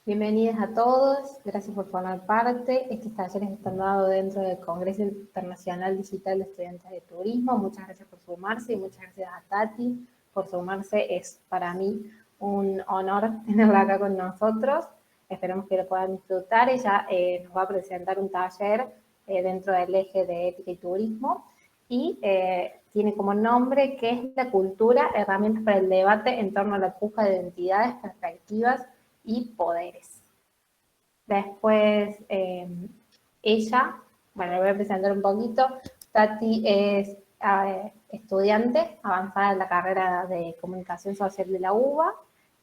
Bienvenidos a todos, gracias por formar parte. Estos talleres están dados dentro del Congreso Internacional Digital de Estudiantes de Turismo. Muchas gracias por sumarse y muchas gracias a Tati por sumarse. Es para mí un honor tenerla acá con nosotros. Esperemos que lo puedan disfrutar. Ella nos va a presentar un taller dentro del eje de ética y turismo y tiene como nombre ¿Qué es la cultura? Herramientas para el debate en torno a la puja de identidades, perspectivas y poderes. Después, ella, bueno, le voy a presentar un poquito. Tati es estudiante avanzada en la carrera de Comunicación Social de la UBA,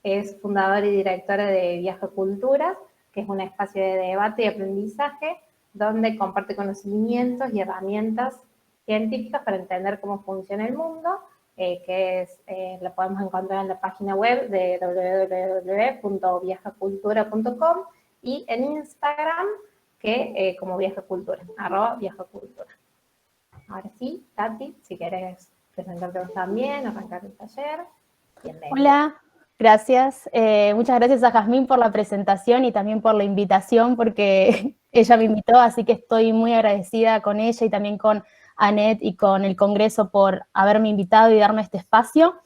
es fundadora y directora de Viaje Culturas, que es un espacio de debate y aprendizaje donde comparte conocimientos y herramientas científicas para entender cómo funciona el mundo, la podemos encontrar en la página web de www.viajacultura.com y en Instagram como viajacultura, @viajacultura. Ahora sí, Tati, si querés presentarte también, arrancar el taller, bienvenida. Hola, gracias. Muchas gracias a Jazmín por la presentación y también por la invitación, porque ella me invitó, así que estoy muy agradecida con ella y también con Anet y con el Congreso por haberme invitado y darme este espacio.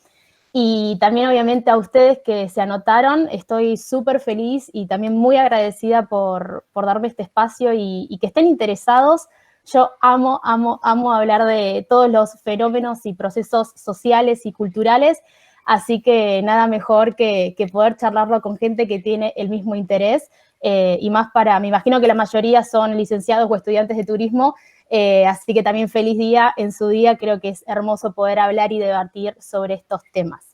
Y también obviamente a ustedes que se anotaron, estoy súper feliz y también muy agradecida por darme este espacio y que estén interesados. Yo amo hablar de todos los fenómenos y procesos sociales y culturales, así que nada mejor que poder charlarlo con gente que tiene el mismo interés, y más me imagino que la mayoría son licenciados o estudiantes de turismo, así que también feliz día en su día. Creo que es hermoso poder hablar y debatir sobre estos temas.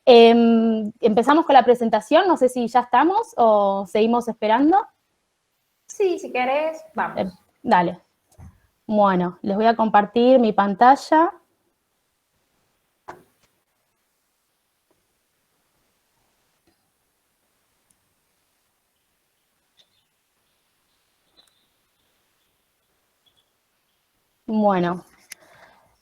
Empezamos con la presentación, no sé si ya estamos o seguimos esperando. Sí, si querés, vamos. Dale. Bueno, les voy a compartir mi pantalla. Bueno,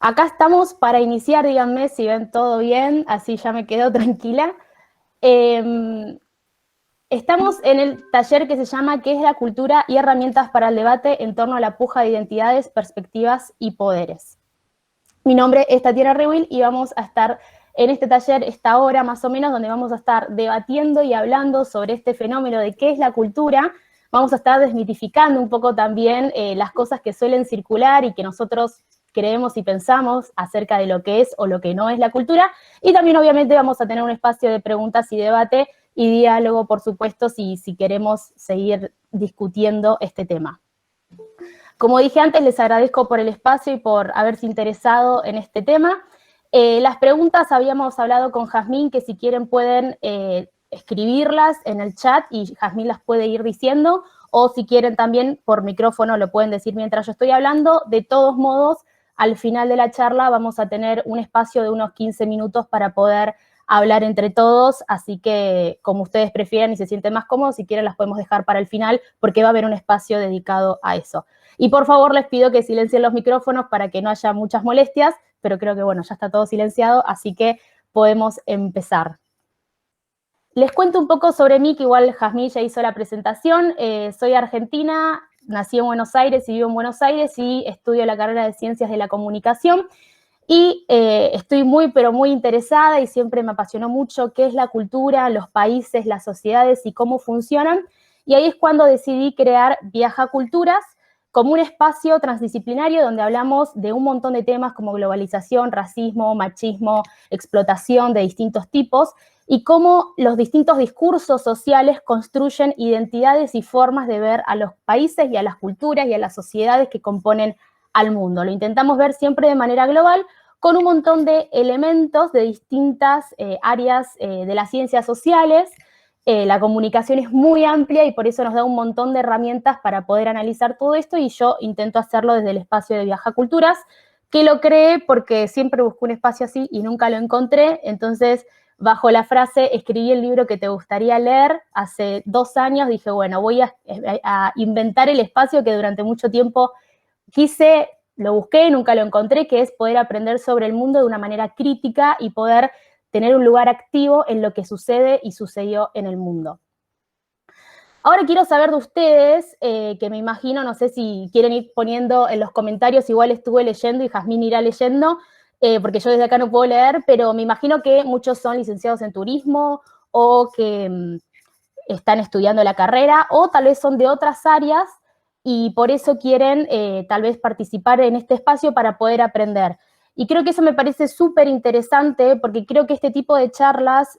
acá estamos para iniciar, díganme si ven todo bien, así ya me quedo tranquila. Estamos en el taller que se llama ¿Qué es la cultura y herramientas para el debate en torno a la puja de identidades, perspectivas y poderes? Mi nombre es Tatiana Rewil y vamos a estar en este taller esta hora más o menos, donde vamos a estar debatiendo y hablando sobre este fenómeno de qué es la cultura. Vamos a estar desmitificando un poco también las cosas que suelen circular y que nosotros creemos y pensamos acerca de lo que es o lo que no es la cultura. Y también obviamente vamos a tener un espacio de preguntas y debate y diálogo, por supuesto, si queremos seguir discutiendo este tema. Como dije antes, les agradezco por el espacio y por haberse interesado en este tema. Las preguntas habíamos hablado con Jazmín, que si quieren pueden escribirlas en el chat y Jazmín las puede ir diciendo, o si quieren también por micrófono lo pueden decir mientras yo estoy hablando. De todos modos, al final de la charla vamos a tener un espacio de unos 15 minutos para poder hablar entre todos, así que como ustedes prefieran y se sienten más cómodos, si quieren las podemos dejar para el final, porque va a haber un espacio dedicado a eso. Y por favor les pido que silencien los micrófonos para que no haya muchas molestias, pero creo que bueno, ya está todo silenciado, así que podemos empezar. Les cuento un poco sobre mí, que igual Jazmín ya hizo la presentación. Soy argentina, nací en Buenos Aires y vivo en Buenos Aires y estudio la carrera de Ciencias de la Comunicación. Y estoy pero muy interesada y siempre me apasionó mucho qué es la cultura, los países, las sociedades y cómo funcionan. Y ahí es cuando decidí crear Viaja Culturas como un espacio transdisciplinario donde hablamos de un montón de temas como globalización, racismo, machismo, explotación de distintos tipos y cómo los distintos discursos sociales construyen identidades y formas de ver a los países y a las culturas y a las sociedades que componen al mundo. Lo intentamos ver siempre de manera global, con un montón de elementos de distintas áreas de las ciencias sociales. La comunicación es muy amplia y por eso nos da un montón de herramientas para poder analizar todo esto, y yo intento hacerlo desde el espacio de Viaja Culturas, que lo creé porque siempre busqué un espacio así y nunca lo encontré. Entonces, bajo la frase escribí el libro que te gustaría leer, hace 2 años dije, bueno, voy a inventar el espacio que durante mucho tiempo quise, lo busqué, nunca lo encontré, que es poder aprender sobre el mundo de una manera crítica y poder tener un lugar activo en lo que sucede y sucedió en el mundo. Ahora quiero saber de ustedes, que me imagino, no sé si quieren ir poniendo en los comentarios, igual estuve leyendo y Jazmín irá leyendo, porque yo desde acá no puedo leer, pero me imagino que muchos son licenciados en turismo o que están estudiando la carrera o tal vez son de otras áreas y por eso quieren tal vez participar en este espacio para poder aprender. Y creo que eso me parece súper interesante porque creo que este tipo de charlas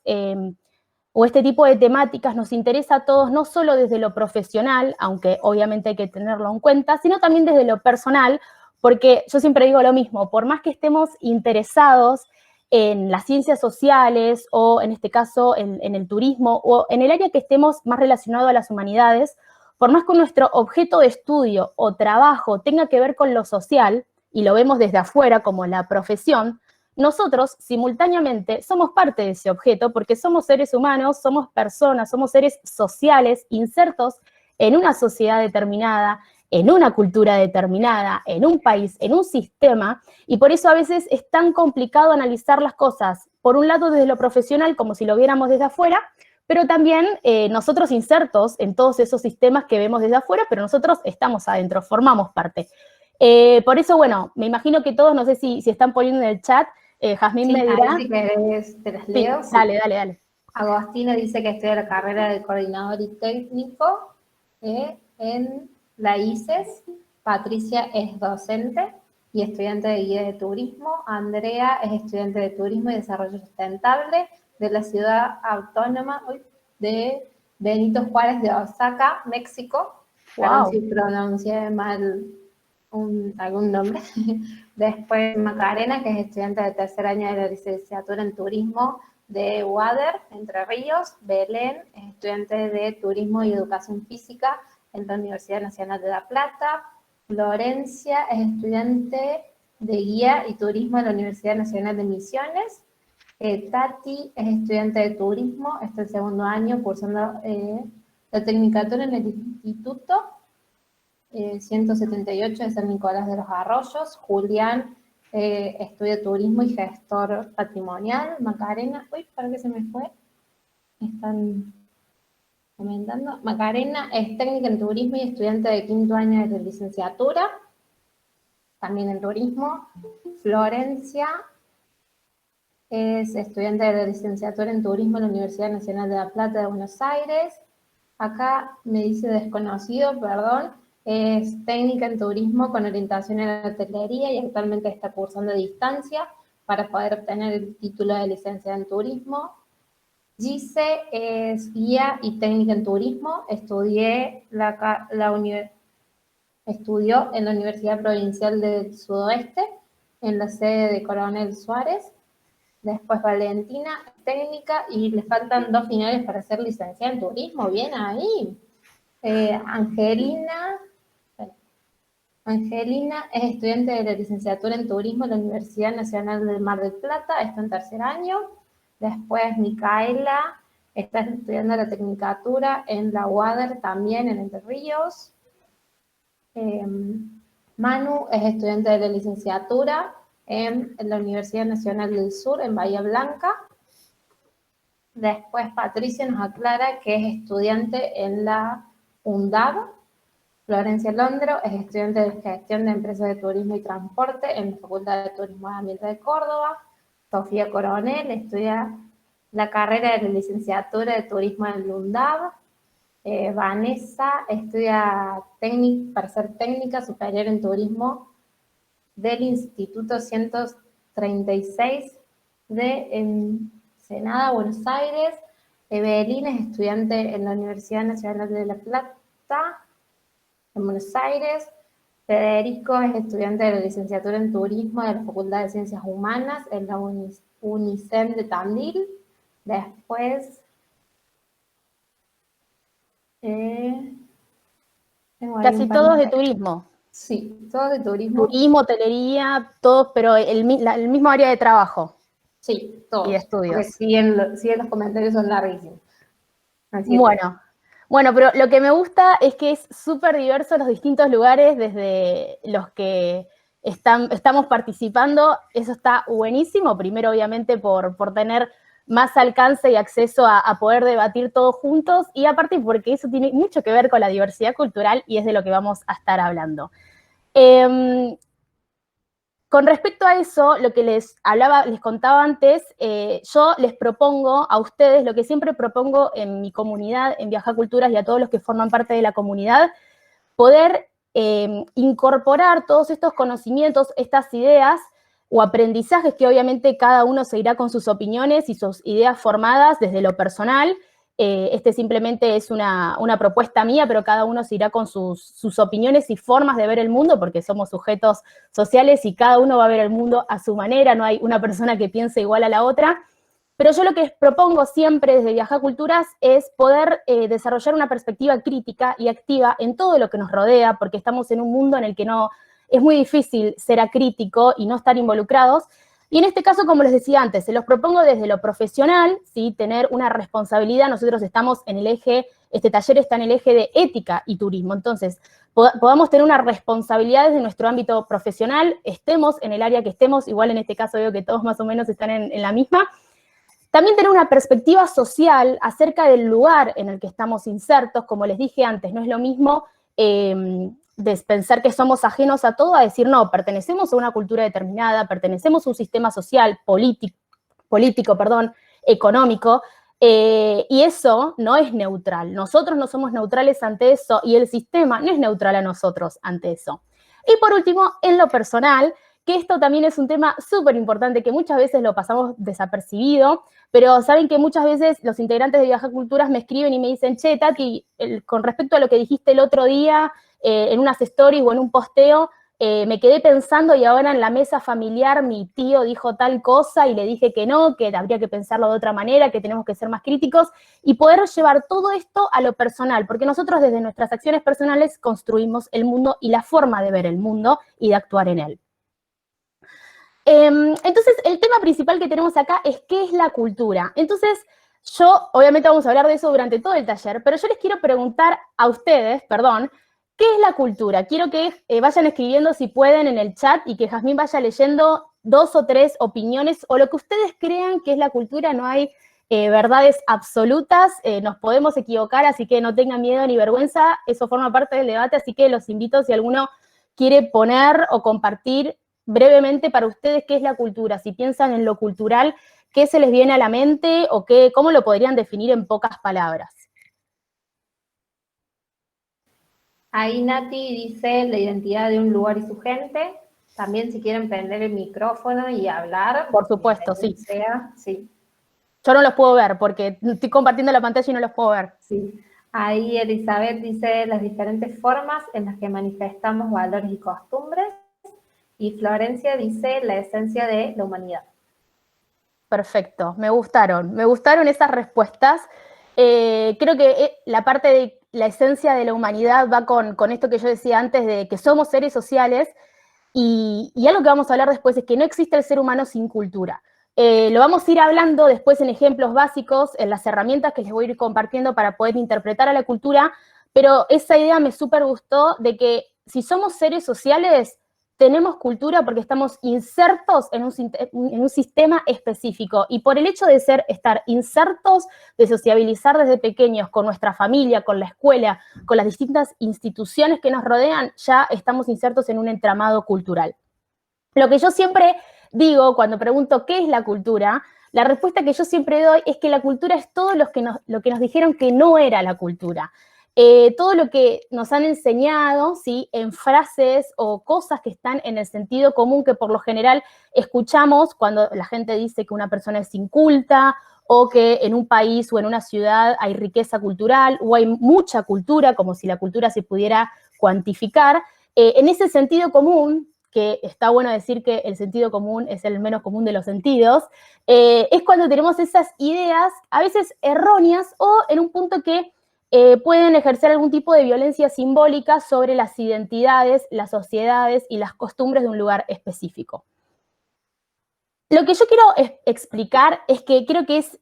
o este tipo de temáticas nos interesa a todos, no solo desde lo profesional, aunque obviamente hay que tenerlo en cuenta, sino también desde lo personal, porque yo siempre digo lo mismo, por más que estemos interesados en las ciencias sociales o en este caso en el turismo o en el área que estemos más relacionado a las humanidades, por más que nuestro objeto de estudio o trabajo tenga que ver con lo social, y lo vemos desde afuera como la profesión, nosotros simultáneamente somos parte de ese objeto porque somos seres humanos, somos personas, somos seres sociales insertos en una sociedad determinada, en una cultura determinada, en un país, en un sistema, y por eso a veces es tan complicado analizar las cosas, por un lado desde lo profesional, como si lo viéramos desde afuera, pero también nosotros insertos en todos esos sistemas que vemos desde afuera, pero nosotros estamos adentro, formamos parte. Por eso, bueno, me imagino que todos, no sé si están poniendo en el chat, Jazmín Sí, me ahí dirá. si querés te las Sí, leo. Sí. dale, dale, dale. Agostina dice que estudia la carrera de coordinador y técnico en la ICES. Patricia es docente y estudiante de guía de turismo. Andrea es estudiante de turismo y desarrollo sustentable de la ciudad autónoma de Benito Juárez de Osaka, México. Perdón Wow. si pronuncié mal algún nombre. Después Macarena, que es estudiante de tercer año de la licenciatura en turismo de UADER, Entre Ríos. Belén es estudiante de turismo y educación física en la Universidad Nacional de La Plata. Florencia es estudiante de guía y turismo en la Universidad Nacional de Misiones. Tati es estudiante de turismo, está en segundo año cursando la tecnicatura en el Instituto 178 de San Nicolás de los Arroyos. Julián estudia turismo y gestor patrimonial. Macarena, ¿para qué se me fue? Están comentando. Macarena es técnica en turismo y estudiante de quinto año de la licenciatura, también en turismo. Florencia es estudiante de la licenciatura en turismo en la Universidad Nacional de La Plata de Buenos Aires. Acá me dice desconocido, perdón. Es técnica en turismo con orientación en la hotelería y actualmente está cursando a distancia para poder obtener el título de licenciada en turismo. Gise es guía y técnica en turismo. Estudió en la Universidad Provincial del Sudoeste, en la sede de Coronel Suárez. Después Valentina, técnica, y le faltan 2 finales para ser licenciada en turismo. Bien ahí. Angelina es estudiante de la licenciatura en turismo en la Universidad Nacional del Mar del Plata, está en tercer año. Después Micaela está estudiando la tecnicatura en la UADER, también en Entre Ríos. Manu es estudiante de la licenciatura en la Universidad Nacional del Sur, en Bahía Blanca. Después Patricia nos aclara que es estudiante en la UNDAB. Florencia Londro es estudiante de gestión de empresas de turismo y transporte en la Facultad de Turismo y Ambiente de Córdoba. Sofía Coronel estudia la carrera de la licenciatura de turismo en la UNDAB. Vanessa estudia para ser técnica superior en turismo del Instituto 136 de Ensenada, Buenos Aires. Evelina es estudiante en la Universidad Nacional de La Plata, en Buenos Aires. Federico es estudiante de la licenciatura en turismo de la Facultad de Ciencias Humanas en la UNICEN de Tandil. Después Casi todos de turismo. Sí, todos de turismo. Turismo, hotelería, todos, pero el mismo área de trabajo. Sí, todos. Y de estudios. Porque siguen los comentarios son larguísimos. Así bueno, pero lo que me gusta es que es súper diverso los distintos lugares desde los que estamos participando. Eso está buenísimo. Primero, obviamente, por tener más alcance y acceso a poder debatir todos juntos, y aparte porque eso tiene mucho que ver con la diversidad cultural y es de lo que vamos a estar hablando. Con respecto a eso, lo que les contaba antes, yo les propongo a ustedes, lo que siempre propongo en mi comunidad, en Viaja Culturas y a todos los que forman parte de la comunidad, poder incorporar todos estos conocimientos, estas ideas o aprendizajes que obviamente cada uno se irá con sus opiniones y sus ideas formadas desde lo personal. Este simplemente es una propuesta mía, pero cada uno se irá con sus opiniones y formas de ver el mundo, porque somos sujetos sociales y cada uno va a ver el mundo a su manera, no hay una persona que piense igual a la otra. Pero yo lo que propongo siempre desde Viaja Culturas es poder desarrollar una perspectiva crítica y activa en todo lo que nos rodea, porque estamos en un mundo en el que no es muy difícil ser acrítico y no estar involucrados. Y en este caso, como les decía antes, se los propongo desde lo profesional, ¿sí? Tener una responsabilidad. Nosotros estamos en el eje, este taller está en el eje de ética y turismo. Entonces, podamos tener una responsabilidad desde nuestro ámbito profesional, estemos en el área que estemos, igual en este caso veo que todos más o menos están en la misma. También tener una perspectiva social acerca del lugar en el que estamos insertos. Como les dije antes, no es lo mismo de pensar que somos ajenos a todo, a decir, no, pertenecemos a una cultura determinada, pertenecemos a un sistema social, político, económico, y eso no es neutral. Nosotros no somos neutrales ante eso y el sistema no es neutral a nosotros ante eso. Y por último, en lo personal, que esto también es un tema súper importante que muchas veces lo pasamos desapercibido, pero saben que muchas veces los integrantes de Viaja Culturas me escriben y me dicen, che, Tati, con respecto a lo que dijiste el otro día en unas stories o en un posteo, me quedé pensando y ahora en la mesa familiar mi tío dijo tal cosa y le dije que no, que habría que pensarlo de otra manera, que tenemos que ser más críticos y poder llevar todo esto a lo personal, porque nosotros desde nuestras acciones personales construimos el mundo y la forma de ver el mundo y de actuar en él. Entonces, el tema principal que tenemos acá es qué es la cultura. Entonces, obviamente vamos a hablar de eso durante todo el taller, pero yo les quiero preguntar a ustedes, ¿qué es la cultura? Quiero que vayan escribiendo si pueden en el chat y que Jazmín vaya leyendo 2 o 3 opiniones o lo que ustedes crean que es la cultura. No hay verdades absolutas, nos podemos equivocar, así que no tengan miedo ni vergüenza, eso forma parte del debate, así que los invito si alguno quiere poner o compartir brevemente para ustedes qué es la cultura. Si piensan en lo cultural, ¿qué se les viene a la mente o cómo lo podrían definir en pocas palabras? Ahí Nati dice la identidad de un lugar y su gente. También si quieren prender el micrófono y hablar. Por supuesto, sí. Sí. Yo no los puedo ver porque estoy compartiendo la pantalla y no los puedo ver. Sí. Ahí Elizabeth dice las diferentes formas en las que manifestamos valores y costumbres. Y Florencia dice la esencia de la humanidad. Perfecto, me gustaron esas respuestas. Creo que la parte de la esencia de la humanidad va con esto que yo decía antes de que somos seres sociales y algo que vamos a hablar después es que no existe el ser humano sin cultura. Lo vamos a ir hablando después en ejemplos básicos, en las herramientas que les voy a ir compartiendo para poder interpretar a la cultura, pero esa idea me súper gustó de que si somos seres sociales, tenemos cultura porque estamos insertos en un sistema específico y por el hecho de estar insertos, de sociabilizar desde pequeños con nuestra familia, con la escuela, con las distintas instituciones que nos rodean, ya estamos insertos en un entramado cultural. Lo que yo siempre digo cuando pregunto qué es la cultura, la respuesta que yo siempre doy es que la cultura es todo lo que nos dijeron que no era la cultura. Todo lo que nos han enseñado, ¿sí? En frases o cosas que están en el sentido común que por lo general escuchamos cuando la gente dice que una persona es inculta o que en un país o en una ciudad hay riqueza cultural o hay mucha cultura, como si la cultura se pudiera cuantificar. En ese sentido común, que está bueno decir que el sentido común es el menos común de los sentidos, es cuando tenemos esas ideas a veces erróneas o en un punto que pueden ejercer algún tipo de violencia simbólica sobre las identidades, las sociedades y las costumbres de un lugar específico. Lo que yo quiero explicar es que creo que es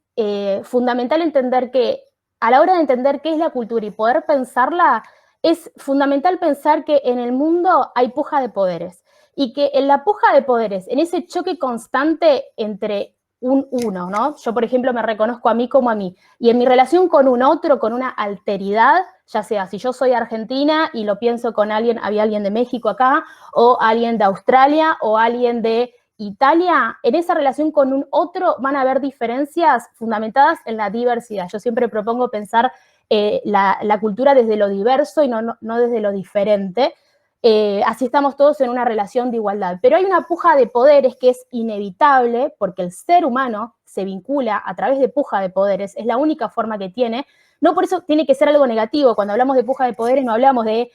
fundamental entender que a la hora de entender qué es la cultura y poder pensarla, es fundamental pensar que en el mundo hay puja de poderes y que en la puja de poderes, en ese choque constante entre un uno, ¿no? Yo, por ejemplo, me reconozco a mí como a mí. Y en mi relación con un otro, con una alteridad, ya sea si yo soy argentina y lo pienso con alguien, había alguien de México acá, o alguien de Australia, o alguien de Italia, en esa relación con un otro van a haber diferencias fundamentadas en la diversidad. Yo siempre propongo pensar la cultura desde lo diverso y no desde lo diferente. Así estamos todos en una relación de igualdad. Pero hay una puja de poderes que es inevitable porque el ser humano se vincula a través de puja de poderes, es la única forma que tiene. No por eso tiene que ser algo negativo. Cuando hablamos de puja de poderes no hablamos de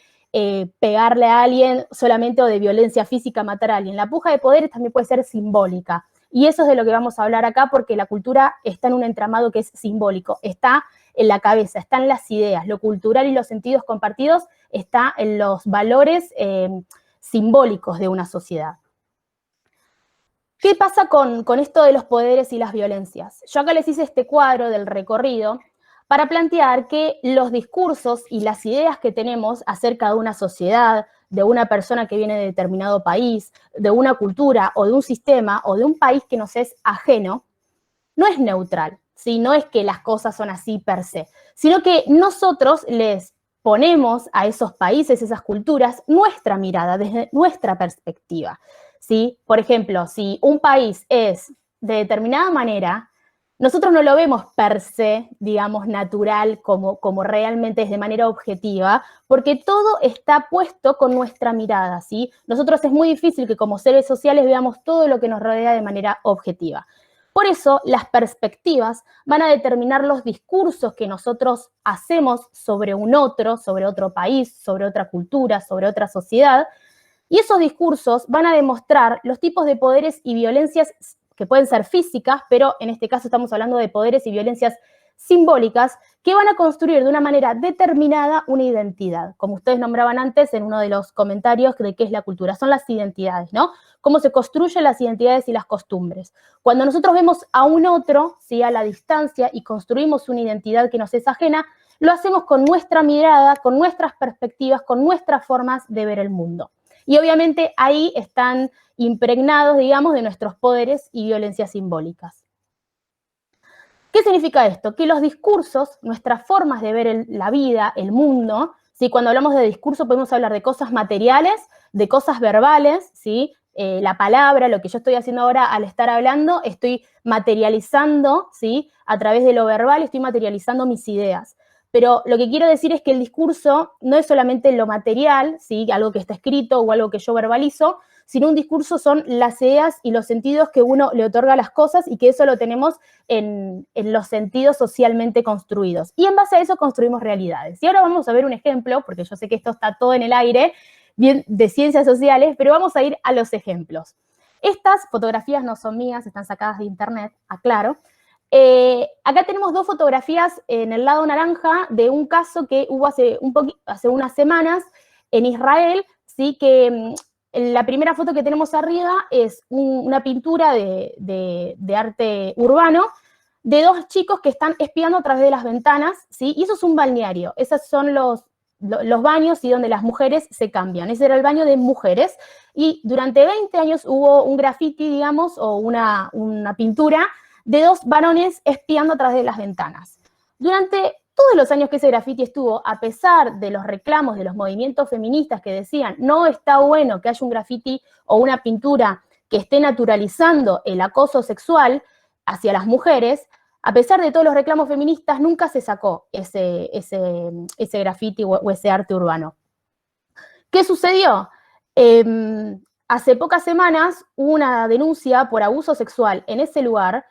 pegarle a alguien solamente o de violencia física, matar a alguien. La puja de poderes también puede ser simbólica. Y eso es de lo que vamos a hablar acá porque la cultura está en un entramado que es simbólico, está en la cabeza, está en las ideas, lo cultural y los sentidos compartidos está en los valores simbólicos de una sociedad. ¿Qué pasa con esto de los poderes y las violencias? Yo acá les hice este cuadro del recorrido para plantear que los discursos y las ideas que tenemos acerca de una sociedad, de una persona que viene de determinado país, de una cultura o de un sistema o de un país que nos es ajeno, no es neutral, ¿sí? No es que las cosas son así per se, sino que nosotros les ponemos a esos países, esas culturas, nuestra mirada, desde nuestra perspectiva, ¿sí? Por ejemplo, si un país es de determinada manera, nosotros no lo vemos per se, digamos, natural, como realmente es de manera objetiva, porque todo está puesto con nuestra mirada, ¿sí? Nosotros es muy difícil que como seres sociales veamos todo lo que nos rodea de manera objetiva. Por eso, las perspectivas van a determinar los discursos que nosotros hacemos sobre un otro, sobre otro país, sobre otra cultura, sobre otra sociedad, y esos discursos van a demostrar los tipos de poderes y violencias que pueden ser físicas, pero en este caso estamos hablando de poderes y violencias simbólicas que van a construir de una manera determinada una identidad. Como ustedes nombraban antes en uno de los comentarios de qué es la cultura, son las identidades, ¿no? Cómo se construyen las identidades y las costumbres. Cuando nosotros vemos a un otro, ¿sí? A la distancia y construimos una identidad que nos es ajena, lo hacemos con nuestra mirada, con nuestras perspectivas, con nuestras formas de ver el mundo. Y obviamente ahí están impregnados, digamos, de nuestros poderes y violencias simbólicas. ¿Qué significa esto? Que los discursos, nuestras formas de ver la vida, el mundo, ¿sí? Cuando hablamos de discurso podemos hablar de cosas materiales, de cosas verbales, ¿sí? La palabra, lo que yo estoy haciendo ahora al estar hablando, estoy materializando, ¿sí? A través de lo verbal estoy materializando mis ideas. Pero lo que quiero decir es que el discurso no es solamente lo material, ¿sí? Algo que está escrito o algo que yo verbalizo, sino un discurso son las ideas y los sentidos que uno le otorga a las cosas y que eso lo tenemos en los sentidos socialmente construidos. Y en base a eso construimos realidades. Y ahora vamos a ver un ejemplo, porque yo sé que esto está todo en el aire, bien de ciencias sociales, pero vamos a ir a los ejemplos. Estas fotografías no son mías, están sacadas de internet, aclaro. Acá tenemos dos fotografías en el lado naranja de un caso que hubo hace unas semanas en Israel, ¿sí? Que la primera foto que tenemos arriba es una pintura de arte urbano de dos chicos que están espiando a través de las ventanas, ¿sí? Y eso es un balneario, esos son los baños y donde las mujeres se cambian. Ese era el baño de mujeres y durante 20 años hubo un graffiti, digamos, o una pintura de dos varones espiando a través de las ventanas. Durante todos los años que ese graffiti estuvo, a pesar de los reclamos de los movimientos feministas que decían no está bueno que haya un graffiti o una pintura que esté naturalizando el acoso sexual hacia las mujeres, a pesar de todos los reclamos feministas, nunca se sacó ese graffiti o ese arte urbano. ¿Qué sucedió? Hace pocas semanas hubo una denuncia por abuso sexual en ese lugar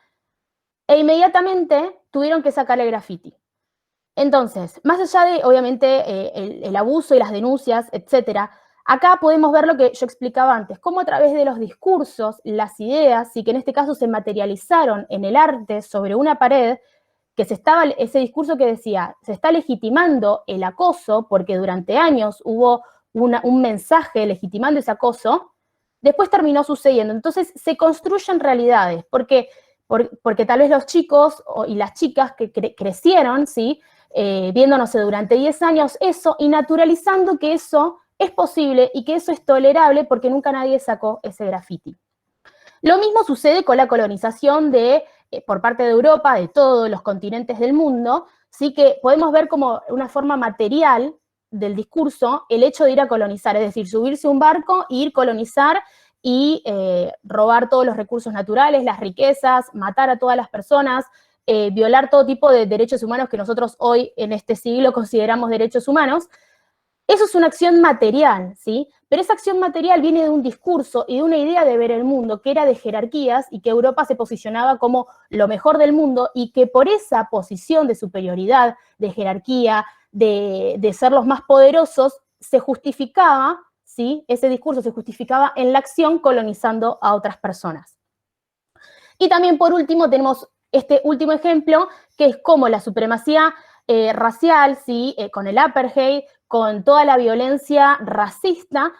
e inmediatamente tuvieron que sacar el graffiti. Entonces, más allá de, obviamente, el abuso y las denuncias, etcétera, acá podemos ver lo que yo explicaba antes, cómo a través de los discursos, las ideas, y que en este caso se materializaron en el arte sobre una pared, que ese discurso que decía, se está legitimando el acoso, porque durante años hubo un mensaje legitimando ese acoso, después terminó sucediendo. Entonces, se construyen realidades, porque tal vez los chicos y las chicas que crecieron, ¿sí? Viéndonos durante 10 años eso y naturalizando que eso es posible y que eso es tolerable porque nunca nadie sacó ese graffiti. Lo mismo sucede con la colonización de por parte de Europa, de todos los continentes del mundo, sí que podemos ver como una forma material del discurso el hecho de ir a colonizar, es decir, subirse a un barco, ir a colonizar y robar todos los recursos naturales, las riquezas, matar a todas las personas, violar todo tipo de derechos humanos que nosotros hoy en este siglo consideramos derechos humanos. Eso es una acción material, ¿sí? Pero esa acción material viene de un discurso y de una idea de ver el mundo que era de jerarquías y que Europa se posicionaba como lo mejor del mundo y que por esa posición de superioridad, de jerarquía, de ser los más poderosos, se justificaba, ¿sí? Ese discurso se justificaba en la acción colonizando a otras personas. Y también por último tenemos este último ejemplo, que es cómo la supremacía racial, ¿sí? Con el apartheid, con toda la violencia racista,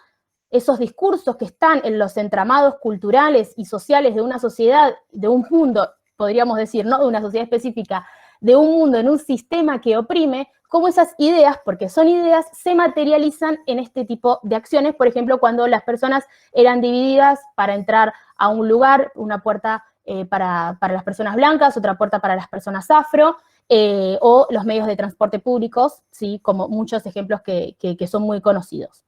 esos discursos que están en los entramados culturales y sociales de una sociedad, de un mundo, podríamos decir, no de una sociedad específica, de un mundo, en un sistema que oprime, cómo esas ideas, porque son ideas, se materializan en este tipo de acciones, por ejemplo, cuando las personas eran divididas para entrar a un lugar, una puerta para las personas blancas, otra puerta para las personas afro, o los medios de transporte públicos, ¿sí? Como muchos ejemplos que son muy conocidos.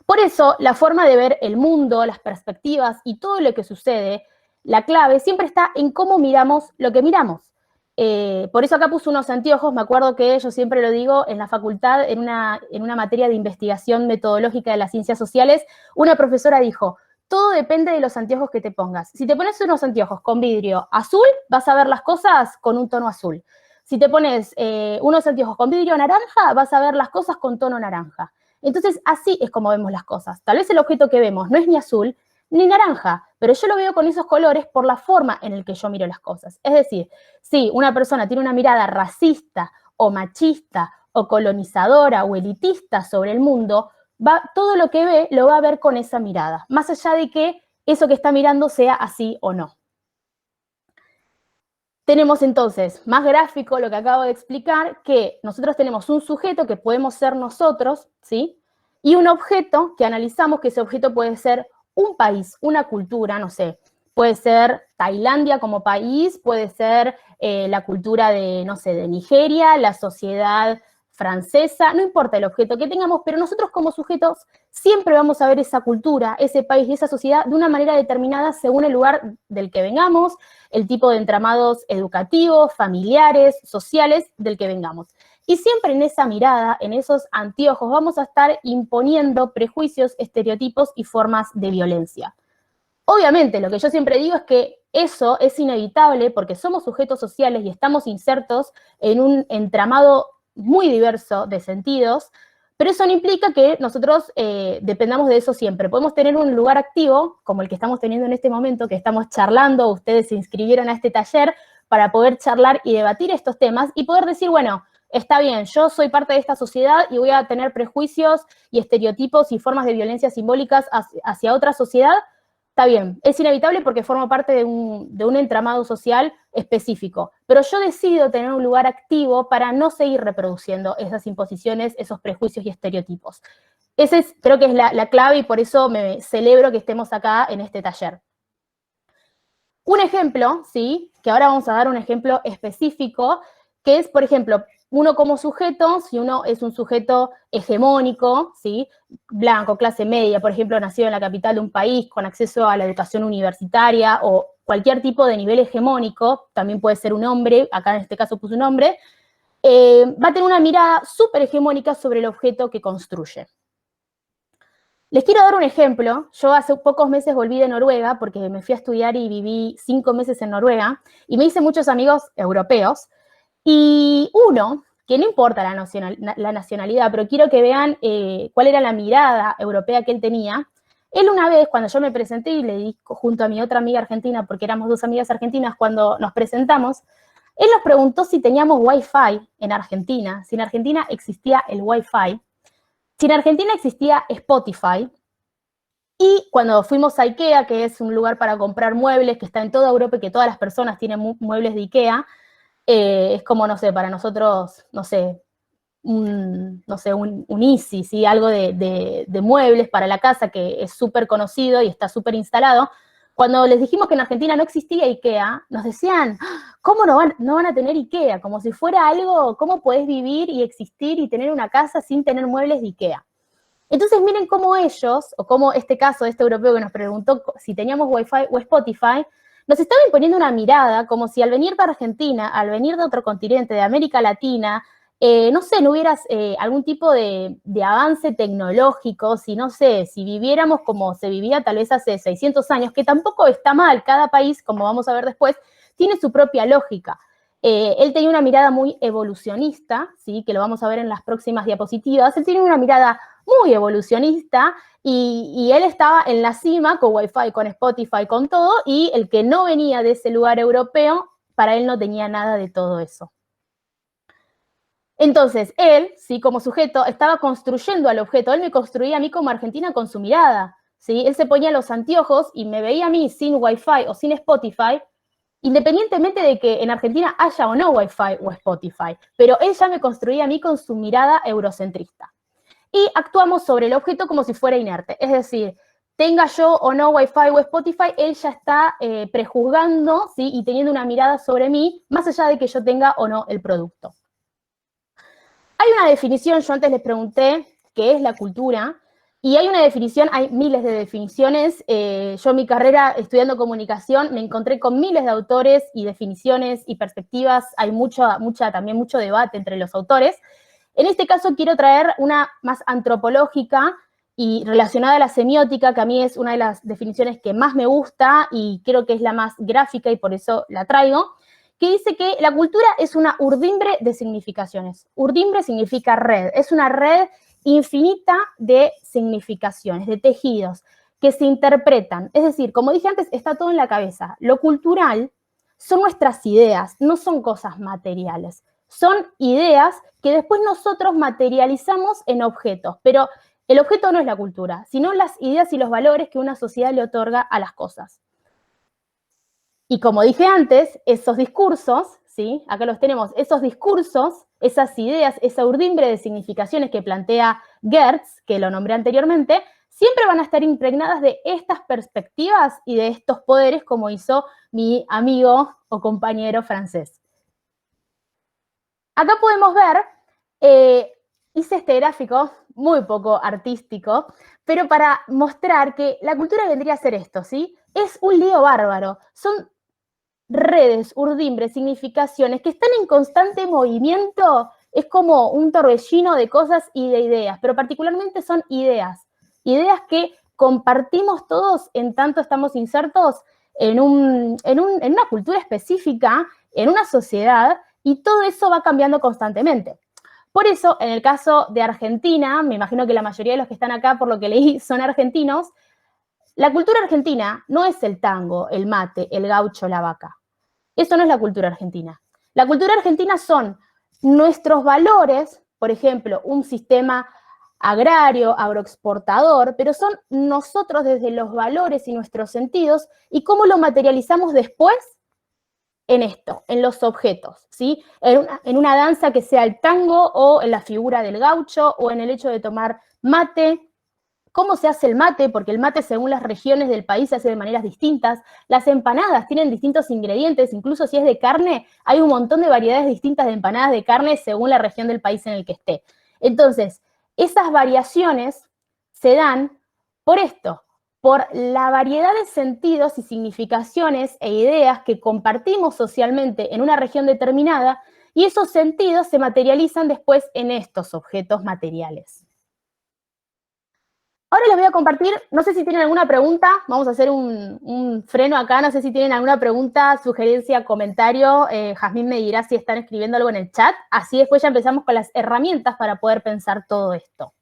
Por eso, la forma de ver el mundo, las perspectivas y todo lo que sucede, la clave siempre está en cómo miramos lo que miramos. Por eso acá puse unos anteojos, me acuerdo que yo siempre lo digo, en la facultad, en una materia de investigación metodológica de las ciencias sociales, una profesora dijo, todo depende de los anteojos que te pongas. Si te pones unos anteojos con vidrio azul, vas a ver las cosas con un tono azul. Si te pones unos anteojos con vidrio naranja, vas a ver las cosas con tono naranja. Entonces, así es como vemos las cosas. Tal vez el objeto que vemos no es ni azul ni naranja, pero yo lo veo con esos colores por la forma en la que yo miro las cosas. Es decir, si una persona tiene una mirada racista o machista o colonizadora o elitista sobre el mundo, todo lo que ve lo va a ver con esa mirada, más allá de que eso que está mirando sea así o no. Tenemos entonces, más gráfico lo que acabo de explicar, que nosotros tenemos un sujeto que podemos ser nosotros, ¿sí? Y un objeto que analizamos, que ese objeto puede ser un país, una cultura, no sé, puede ser Tailandia como país, puede ser la cultura de, no sé, de Nigeria, la sociedad francesa, no importa el objeto que tengamos, pero nosotros como sujetos siempre vamos a ver esa cultura, ese país y esa sociedad de una manera determinada según el lugar del que vengamos, el tipo de entramados educativos, familiares, sociales del que vengamos. Y siempre en esa mirada, en esos anteojos, vamos a estar imponiendo prejuicios, estereotipos y formas de violencia. Obviamente, lo que yo siempre digo es que eso es inevitable porque somos sujetos sociales y estamos insertos en un entramado muy diverso de sentidos, pero eso no implica que nosotros dependamos de eso siempre. Podemos tener un lugar activo, como el que estamos teniendo en este momento, que estamos charlando, ustedes se inscribieron a este taller para poder charlar y debatir estos temas y poder decir, bueno, está bien, yo soy parte de esta sociedad y voy a tener prejuicios y estereotipos y formas de violencia simbólicas hacia otra sociedad. Está bien, es inevitable porque formo parte de un entramado social específico, pero yo decido tener un lugar activo para no seguir reproduciendo esas imposiciones, esos prejuicios y estereotipos. Creo que es la clave y por eso me celebro que estemos acá en este taller. Un ejemplo, ¿sí? Que ahora vamos a dar un ejemplo específico, que es, por ejemplo, uno como sujeto, si uno es un sujeto hegemónico, ¿sí? Blanco, clase media, por ejemplo, nacido en la capital de un país, con acceso a la educación universitaria o cualquier tipo de nivel hegemónico, también puede ser un hombre, acá en este caso puse un hombre, va a tener una mirada súper hegemónica sobre el objeto que construye. Les quiero dar un ejemplo. Yo hace pocos meses volví de Noruega porque me fui a estudiar y viví 5 meses en Noruega y me hice muchos amigos europeos. Y uno, que no importa la nacionalidad, pero quiero que vean cuál era la mirada europea que él tenía. Él una vez, cuando yo me presenté y le di junto a mi otra amiga argentina, porque éramos 2 amigas argentinas cuando nos presentamos, él nos preguntó si teníamos Wi-Fi en Argentina, si en Argentina existía el Wi-Fi, si en Argentina existía Spotify. Y cuando fuimos a IKEA, que es un lugar para comprar muebles que está en toda Europa y que todas las personas tienen muebles de IKEA, es como, no sé, para nosotros, no sé, un Easy, ¿sí? Algo de muebles para la casa que es súper conocido y está súper instalado. Cuando les dijimos que en Argentina no existía IKEA, nos decían, ¿cómo no van a tener IKEA? Como si fuera algo, ¿cómo podés vivir y existir y tener una casa sin tener muebles de IKEA? Entonces miren cómo ellos, o cómo este caso de este europeo que nos preguntó si teníamos Wi-Fi o Spotify, nos estaban imponiendo una mirada como si al venir de Argentina, al venir de otro continente, de América Latina, no sé, no hubieras algún tipo de avance tecnológico, si no sé, si viviéramos como se vivía tal vez hace 600 años, que tampoco está mal, cada país, como vamos a ver después, tiene su propia lógica. Él tenía una mirada muy evolucionista, ¿sí? Que lo vamos a ver en las próximas diapositivas. Él tiene una mirada muy evolucionista y él estaba en la cima con Wi-Fi, con Spotify, con todo, y el que no venía de ese lugar europeo, para él no tenía nada de todo eso. Entonces, él, ¿sí? Como sujeto, estaba construyendo al objeto. Él me construía a mí como argentina con su mirada, ¿sí? Él se ponía los anteojos y me veía a mí sin Wi-Fi o sin Spotify, independientemente de que en Argentina haya o no Wi-Fi o Spotify, pero él ya me construía a mí con su mirada eurocentrista. Y actuamos sobre el objeto como si fuera inerte, es decir, tenga yo o no Wi-Fi o Spotify, él ya está prejuzgando, ¿sí? Y teniendo una mirada sobre mí, más allá de que yo tenga o no el producto. Hay una definición, yo antes les pregunté qué es la cultura, y hay una definición, hay miles de definiciones. Yo en mi carrera estudiando comunicación me encontré con miles de autores y definiciones y perspectivas. Hay también mucho debate entre los autores. En este caso quiero traer una más antropológica y relacionada a la semiótica, que a mí es una de las definiciones que más me gusta y creo que es la más gráfica y por eso la traigo, que dice que la cultura es una urdimbre de significaciones. Urdimbre significa red, es una red infinita de significaciones, de tejidos, que se interpretan. Es decir, como dije antes, está todo en la cabeza. Lo cultural son nuestras ideas, no son cosas materiales. Son ideas que después nosotros materializamos en objetos, pero el objeto no es la cultura, sino las ideas y los valores que una sociedad le otorga a las cosas. Y como dije antes, esos discursos, ¿sí? Acá los tenemos, esos discursos, esas ideas, esa urdimbre de significaciones que plantea Geertz, que lo nombré anteriormente, siempre van a estar impregnadas de estas perspectivas y de estos poderes, como hizo mi amigo o compañero francés. Acá podemos ver, hice este gráfico muy poco artístico, pero para mostrar que la cultura vendría a ser esto, ¿sí? Es un lío bárbaro, son redes, urdimbres, significaciones que están en constante movimiento, es como un torbellino de cosas y de ideas, pero particularmente son ideas que compartimos todos en tanto estamos insertos en una cultura específica, en una sociedad, y todo eso va cambiando constantemente. Por eso, en el caso de Argentina, me imagino que la mayoría de los que están acá, por lo que leí, son argentinos. La cultura argentina no es el tango, el mate, el gaucho, la vaca. Eso no es la cultura argentina. La cultura argentina son nuestros valores, por ejemplo, un sistema agrario, agroexportador, pero son nosotros desde los valores y nuestros sentidos y cómo lo materializamos después en esto, en los objetos, ¿sí? En una danza que sea el tango o en la figura del gaucho o en el hecho de tomar mate. ¿Cómo se hace el mate? Porque el mate, según las regiones del país, se hace de maneras distintas. Las empanadas tienen distintos ingredientes, incluso si es de carne, hay un montón de variedades distintas de empanadas de carne según la región del país en el que esté. Entonces, esas variaciones se dan por esto, por la variedad de sentidos y significaciones e ideas que compartimos socialmente en una región determinada, y esos sentidos se materializan después en estos objetos materiales. Ahora les voy a compartir, no sé si tienen alguna pregunta, vamos a hacer un freno acá, no sé si tienen alguna pregunta, sugerencia, comentario. Jazmín me dirá si están escribiendo algo en el chat, así después ya empezamos con las herramientas para poder pensar todo esto.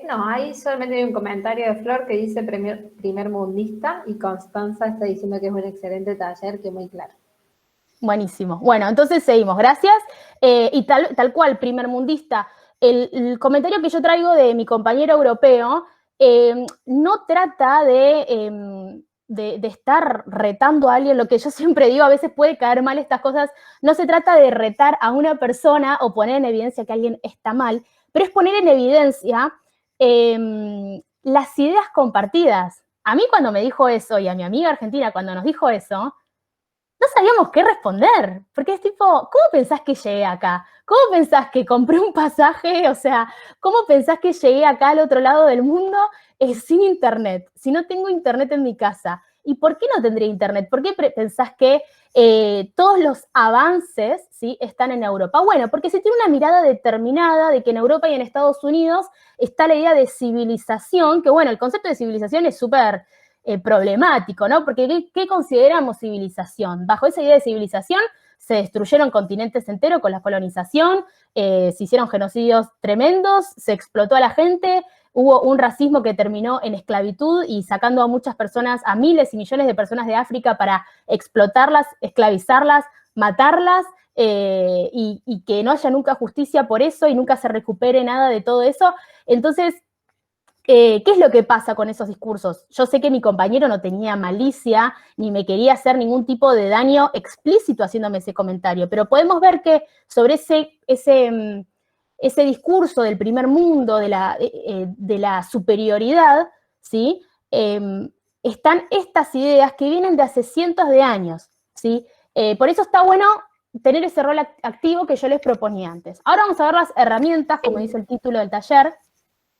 No, ahí solamente hay un comentario de Flor que dice primer mundista, y Constanza está diciendo que es un excelente taller, que muy claro. Buenísimo. Bueno, entonces seguimos, gracias. Y tal cual, primer mundista, el comentario que yo traigo de mi compañero europeo no trata de estar retando a alguien, lo que yo siempre digo, a veces puede caer mal estas cosas, no se trata de retar a una persona o poner en evidencia que alguien está mal, pero es poner en evidencia las ideas compartidas, a mí cuando me dijo eso, y a mi amiga argentina cuando nos dijo eso, no sabíamos qué responder, porque es tipo, ¿cómo pensás que llegué acá? ¿Cómo pensás que compré un pasaje? O sea, ¿cómo pensás que llegué acá al otro lado del mundo sin internet? Si no tengo internet en mi casa. ¿Y por qué no tendría internet? ¿Por qué pensás que todos los avances, ¿sí?, están en Europa? Bueno, porque se tiene una mirada determinada de que en Europa y en Estados Unidos está la idea de civilización, que bueno, el concepto de civilización es súper problemático, ¿no? Porque ¿qué consideramos civilización? Bajo esa idea de civilización se destruyeron continentes enteros con la colonización, se hicieron genocidios tremendos, se explotó a la gente, hubo un racismo que terminó en esclavitud y sacando a muchas personas, a miles y millones de personas de África para explotarlas, esclavizarlas, matarlas, y que no haya nunca justicia por eso y nunca se recupere nada de todo eso. Entonces, ¿qué es lo que pasa con esos discursos? Yo sé que mi compañero no tenía malicia ni me quería hacer ningún tipo de daño explícito haciéndome ese comentario, pero podemos ver que sobre ese discurso del primer mundo, de la superioridad, ¿sí? Están estas ideas que vienen de hace cientos de años, ¿sí? Por eso está bueno tener ese rol activo que yo les proponía antes. Ahora vamos a ver las herramientas, como dice el título del taller.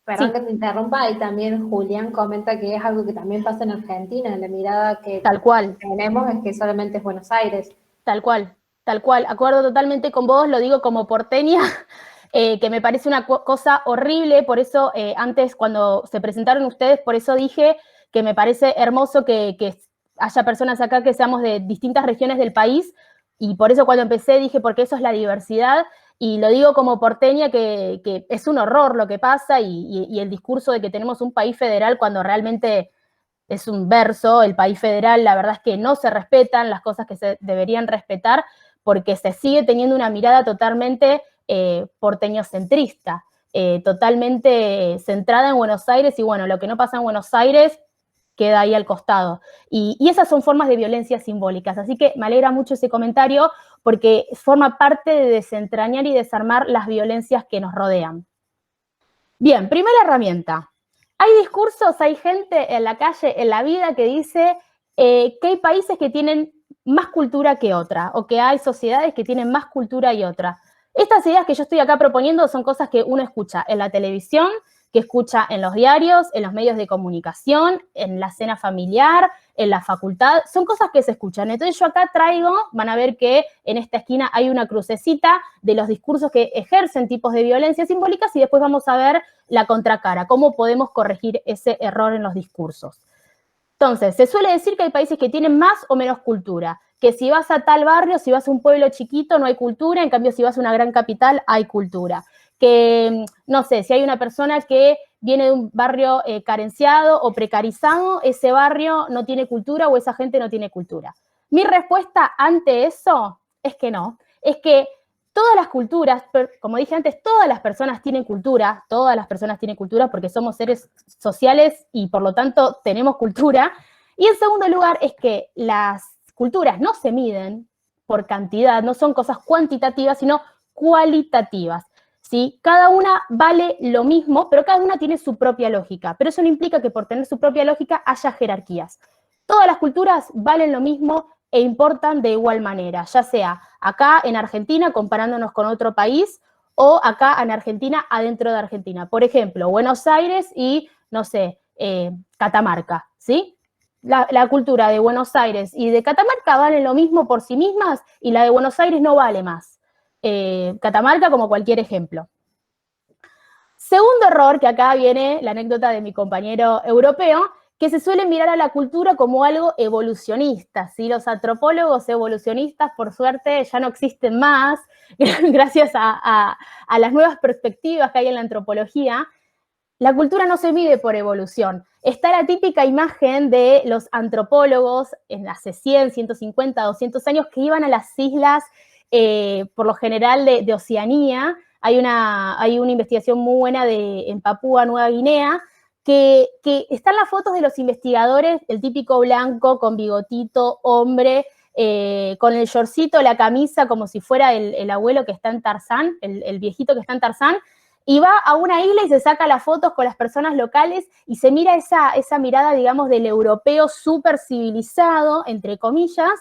Perdón Sí, que te interrumpa, y también Julián comenta que es algo que también pasa en Argentina, la mirada que tal cual. tenemos es que solamente es Buenos Aires. Tal cual, tal cual. Acuerdo totalmente con vos, lo digo como porteña, que me parece una cosa horrible, por eso antes cuando se presentaron ustedes, por eso dije que me parece hermoso que haya personas acá que seamos de distintas regiones del país, y por eso cuando empecé dije, porque eso es la diversidad, y lo digo como porteña que es un horror lo que pasa, y el discurso de que tenemos un país federal cuando realmente es un verso, el país federal, la verdad es que no se respetan las cosas que se deberían respetar porque se sigue teniendo una mirada totalmente porteñocentrista, totalmente centrada en Buenos Aires y bueno, lo que no pasa en Buenos Aires queda ahí al costado. Y esas son formas de violencia simbólicas, así que me alegra mucho ese comentario porque forma parte de desentrañar y desarmar las violencias que nos rodean. Bien, primera herramienta. Hay discursos, hay gente en la calle, en la vida, que dice que hay países que tienen más cultura que otra, o que hay sociedades que tienen más cultura y otra. Estas ideas que yo estoy acá proponiendo son cosas que uno escucha en la televisión, que escucha en los diarios, en los medios de comunicación, en la cena familiar, en la facultad, son cosas que se escuchan. Entonces yo acá traigo, van a ver que en esta esquina hay una crucecita de los discursos que ejercen tipos de violencia simbólicas y después vamos a ver la contracara, cómo podemos corregir ese error en los discursos. Entonces, se suele decir que hay países que tienen más o menos cultura, que si vas a tal barrio, si vas a un pueblo chiquito no hay cultura, en cambio si vas a una gran capital hay cultura. Que, no sé, si hay una persona que viene de un barrio carenciado o precarizado, ese barrio no tiene cultura o esa gente no tiene cultura. Mi respuesta ante eso es que no, es que todas las culturas, como dije antes, todas las personas tienen cultura porque somos seres sociales y por lo tanto tenemos cultura. Y en segundo lugar es que las culturas no se miden por cantidad, no son cosas cuantitativas, sino cualitativas. ¿Sí? Cada una vale lo mismo, pero cada una tiene su propia lógica. Pero eso no implica que por tener su propia lógica haya jerarquías. Todas las culturas valen lo mismo e importan de igual manera, ya sea acá en Argentina comparándonos con otro país o acá en Argentina adentro de Argentina. Por ejemplo, Buenos Aires y, no sé, Catamarca, ¿sí? La cultura de Buenos Aires y de Catamarca valen lo mismo por sí mismas y la de Buenos Aires no vale más. Catamarca como cualquier ejemplo. Segundo error, que acá viene la anécdota de mi compañero europeo, que se suele mirar a la cultura como algo evolucionista, ¿sí? Los antropólogos evolucionistas, por suerte, ya no existen más, gracias a las nuevas perspectivas que hay en la antropología. La cultura no se mide por evolución. Está la típica imagen de los antropólogos en hace 100, 150, 200 años que iban a las islas, por lo general de Oceanía. Hay una investigación muy buena en Papúa Nueva Guinea, que están las fotos de los investigadores, el típico blanco con bigotito, hombre, con el shortcito, la camisa, como si fuera el abuelo que está en Tarzán, el viejito que está en Tarzán, y va a una isla y se saca las fotos con las personas locales y se mira esa mirada, digamos, del europeo súper civilizado, entre comillas,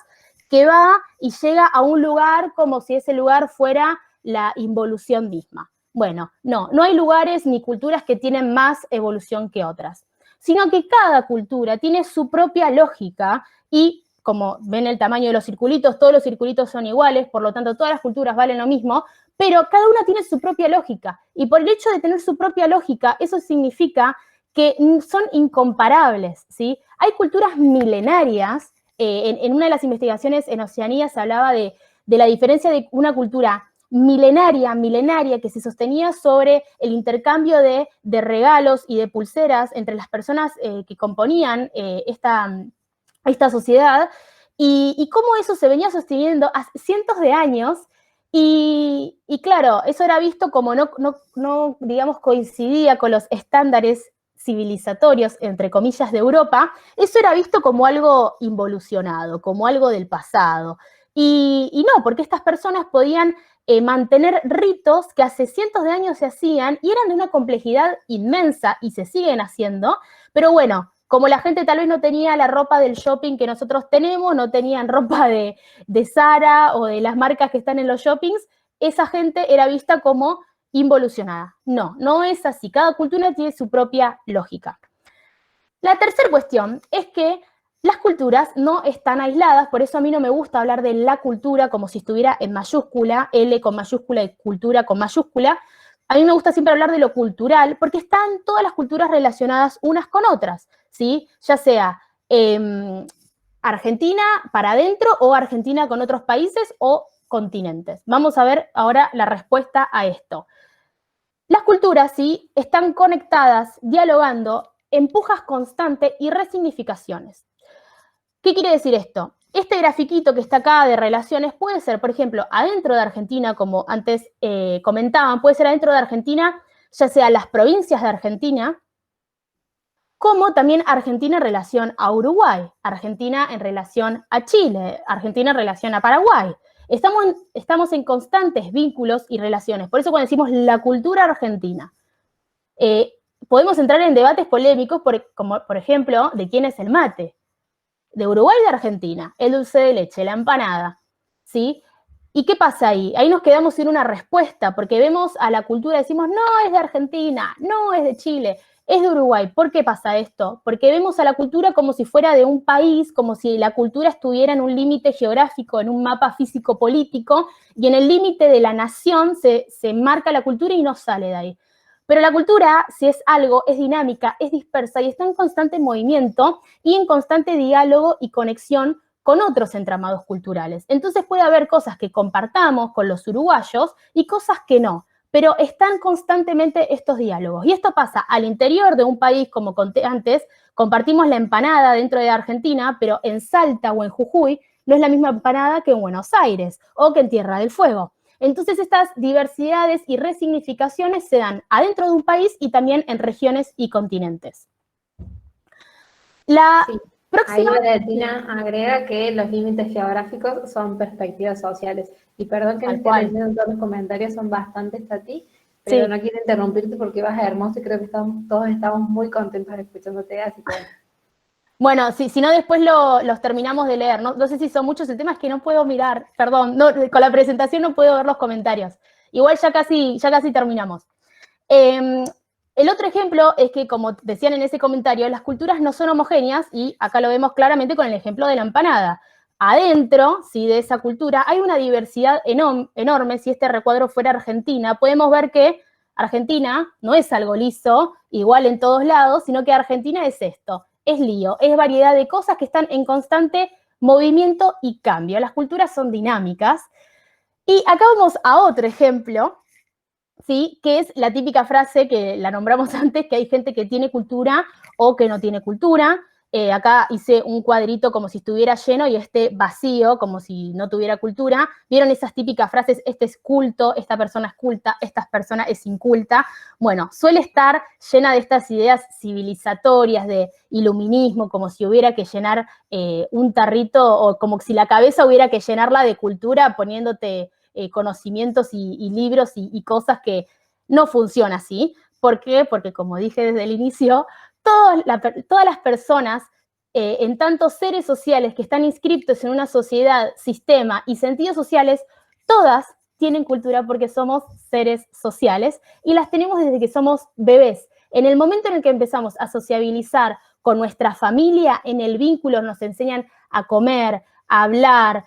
que va y llega a un lugar como si ese lugar fuera la involución misma. Bueno, no hay lugares ni culturas que tienen más evolución que otras, sino que cada cultura tiene su propia lógica y, como ven el tamaño de los circulitos, todos los circulitos son iguales, por lo tanto todas las culturas valen lo mismo, pero cada una tiene su propia lógica. Y por el hecho de tener su propia lógica, eso significa que son incomparables, ¿sí? Hay culturas milenarias. En una de las investigaciones en Oceanía se hablaba de la diferencia de una cultura milenaria, que se sostenía sobre el intercambio de regalos y de pulseras entre las personas que componían esta sociedad, y cómo eso se venía sosteniendo hace cientos de años, y claro, eso era visto como no, digamos, coincidía con los estándares civilizatorios, entre comillas, de Europa. Eso era visto como algo involucionado, como algo del pasado. Y no, porque estas personas podían mantener ritos que hace cientos de años se hacían y eran de una complejidad inmensa y se siguen haciendo, pero bueno, como la gente tal vez no tenía la ropa del shopping que nosotros tenemos, no tenían ropa de Zara o de las marcas que están en los shoppings, esa gente era vista como involucionada. No es así. Cada cultura tiene su propia lógica. La tercera cuestión es que las culturas no están aisladas, por eso a mí no me gusta hablar de la cultura como si estuviera en mayúscula, L con mayúscula y cultura con mayúscula. A mí me gusta siempre hablar de lo cultural, porque están todas las culturas relacionadas unas con otras, ¿sí? Ya sea Argentina para adentro o Argentina con otros países o continentes. Vamos a ver ahora la respuesta a esto. Las culturas, sí, están conectadas, dialogando, empujas constantes y resignificaciones. ¿Qué quiere decir esto? Este grafiquito que está acá de relaciones puede ser, por ejemplo, adentro de Argentina, como antes comentaban, puede ser adentro de Argentina, ya sea las provincias de Argentina, como también Argentina en relación a Uruguay, Argentina en relación a Chile, Argentina en relación a Paraguay. Estamos en constantes vínculos y relaciones. Por eso cuando decimos la cultura argentina, podemos entrar en debates polémicos, como por ejemplo, de quién es el mate. De Uruguay y de Argentina, el dulce de leche, la empanada, ¿sí? ¿Y qué pasa ahí? Ahí nos quedamos sin una respuesta, porque vemos a la cultura y decimos, no, es de Argentina, no, es de Chile, es de Uruguay. ¿Por qué pasa esto? Porque vemos a la cultura como si fuera de un país, como si la cultura estuviera en un límite geográfico, en un mapa físico-político, y en el límite de la nación se marca la cultura y no sale de ahí. Pero la cultura, si es algo, es dinámica, es dispersa y está en constante movimiento y en constante diálogo y conexión con otros entramados culturales. Entonces puede haber cosas que compartamos con los uruguayos y cosas que no, pero están constantemente estos diálogos. Y esto pasa al interior de un país, como conté antes, compartimos la empanada dentro de Argentina, pero en Salta o en Jujuy no es la misma empanada que en Buenos Aires o que en Tierra del Fuego. Entonces estas diversidades y resignificaciones se dan adentro de un país y también en regiones y continentes. La próxima... Ahí Valentina agrega que los límites geográficos son perspectivas sociales. Y perdón que me esté leyendo todos los comentarios, son bastantes a ti, pero sí, no quiero interrumpirte porque vas hermoso y creo que todos estamos muy contentos escuchándote, así que... Bueno, si no después los terminamos de leer. No sé si son muchos, el tema es que no puedo mirar, perdón, con la presentación no puedo ver los comentarios. Igual ya casi terminamos. El otro ejemplo es que, como decían en ese comentario, las culturas no son homogéneas y acá lo vemos claramente con el ejemplo de la empanada. Adentro, ¿sí?, de esa cultura hay una diversidad enorme. Si este recuadro fuera Argentina, podemos ver que Argentina no es algo liso, igual en todos lados, sino que Argentina es esto. Es lío, es variedad de cosas que están en constante movimiento y cambio. Las culturas son dinámicas. Y acá vamos a otro ejemplo, ¿sí?, que es la típica frase que la nombramos antes, que hay gente que tiene cultura o que no tiene cultura. Acá hice un cuadrito como si estuviera lleno y este vacío, como si no tuviera cultura. ¿Vieron esas típicas frases? Este es culto, esta persona es culta, esta persona es inculta. Bueno, suele estar llena de estas ideas civilizatorias de iluminismo, como si hubiera que llenar un tarrito, o como si la cabeza hubiera que llenarla de cultura poniéndote conocimientos y libros y cosas que no funciona así. ¿Por qué? Porque, como dije desde el inicio, todas las personas, en tanto seres sociales que están inscriptos en una sociedad, sistema y sentidos sociales, todas tienen cultura porque somos seres sociales y las tenemos desde que somos bebés. En el momento en el que empezamos a sociabilizar con nuestra familia, en el vínculo nos enseñan a comer, a hablar,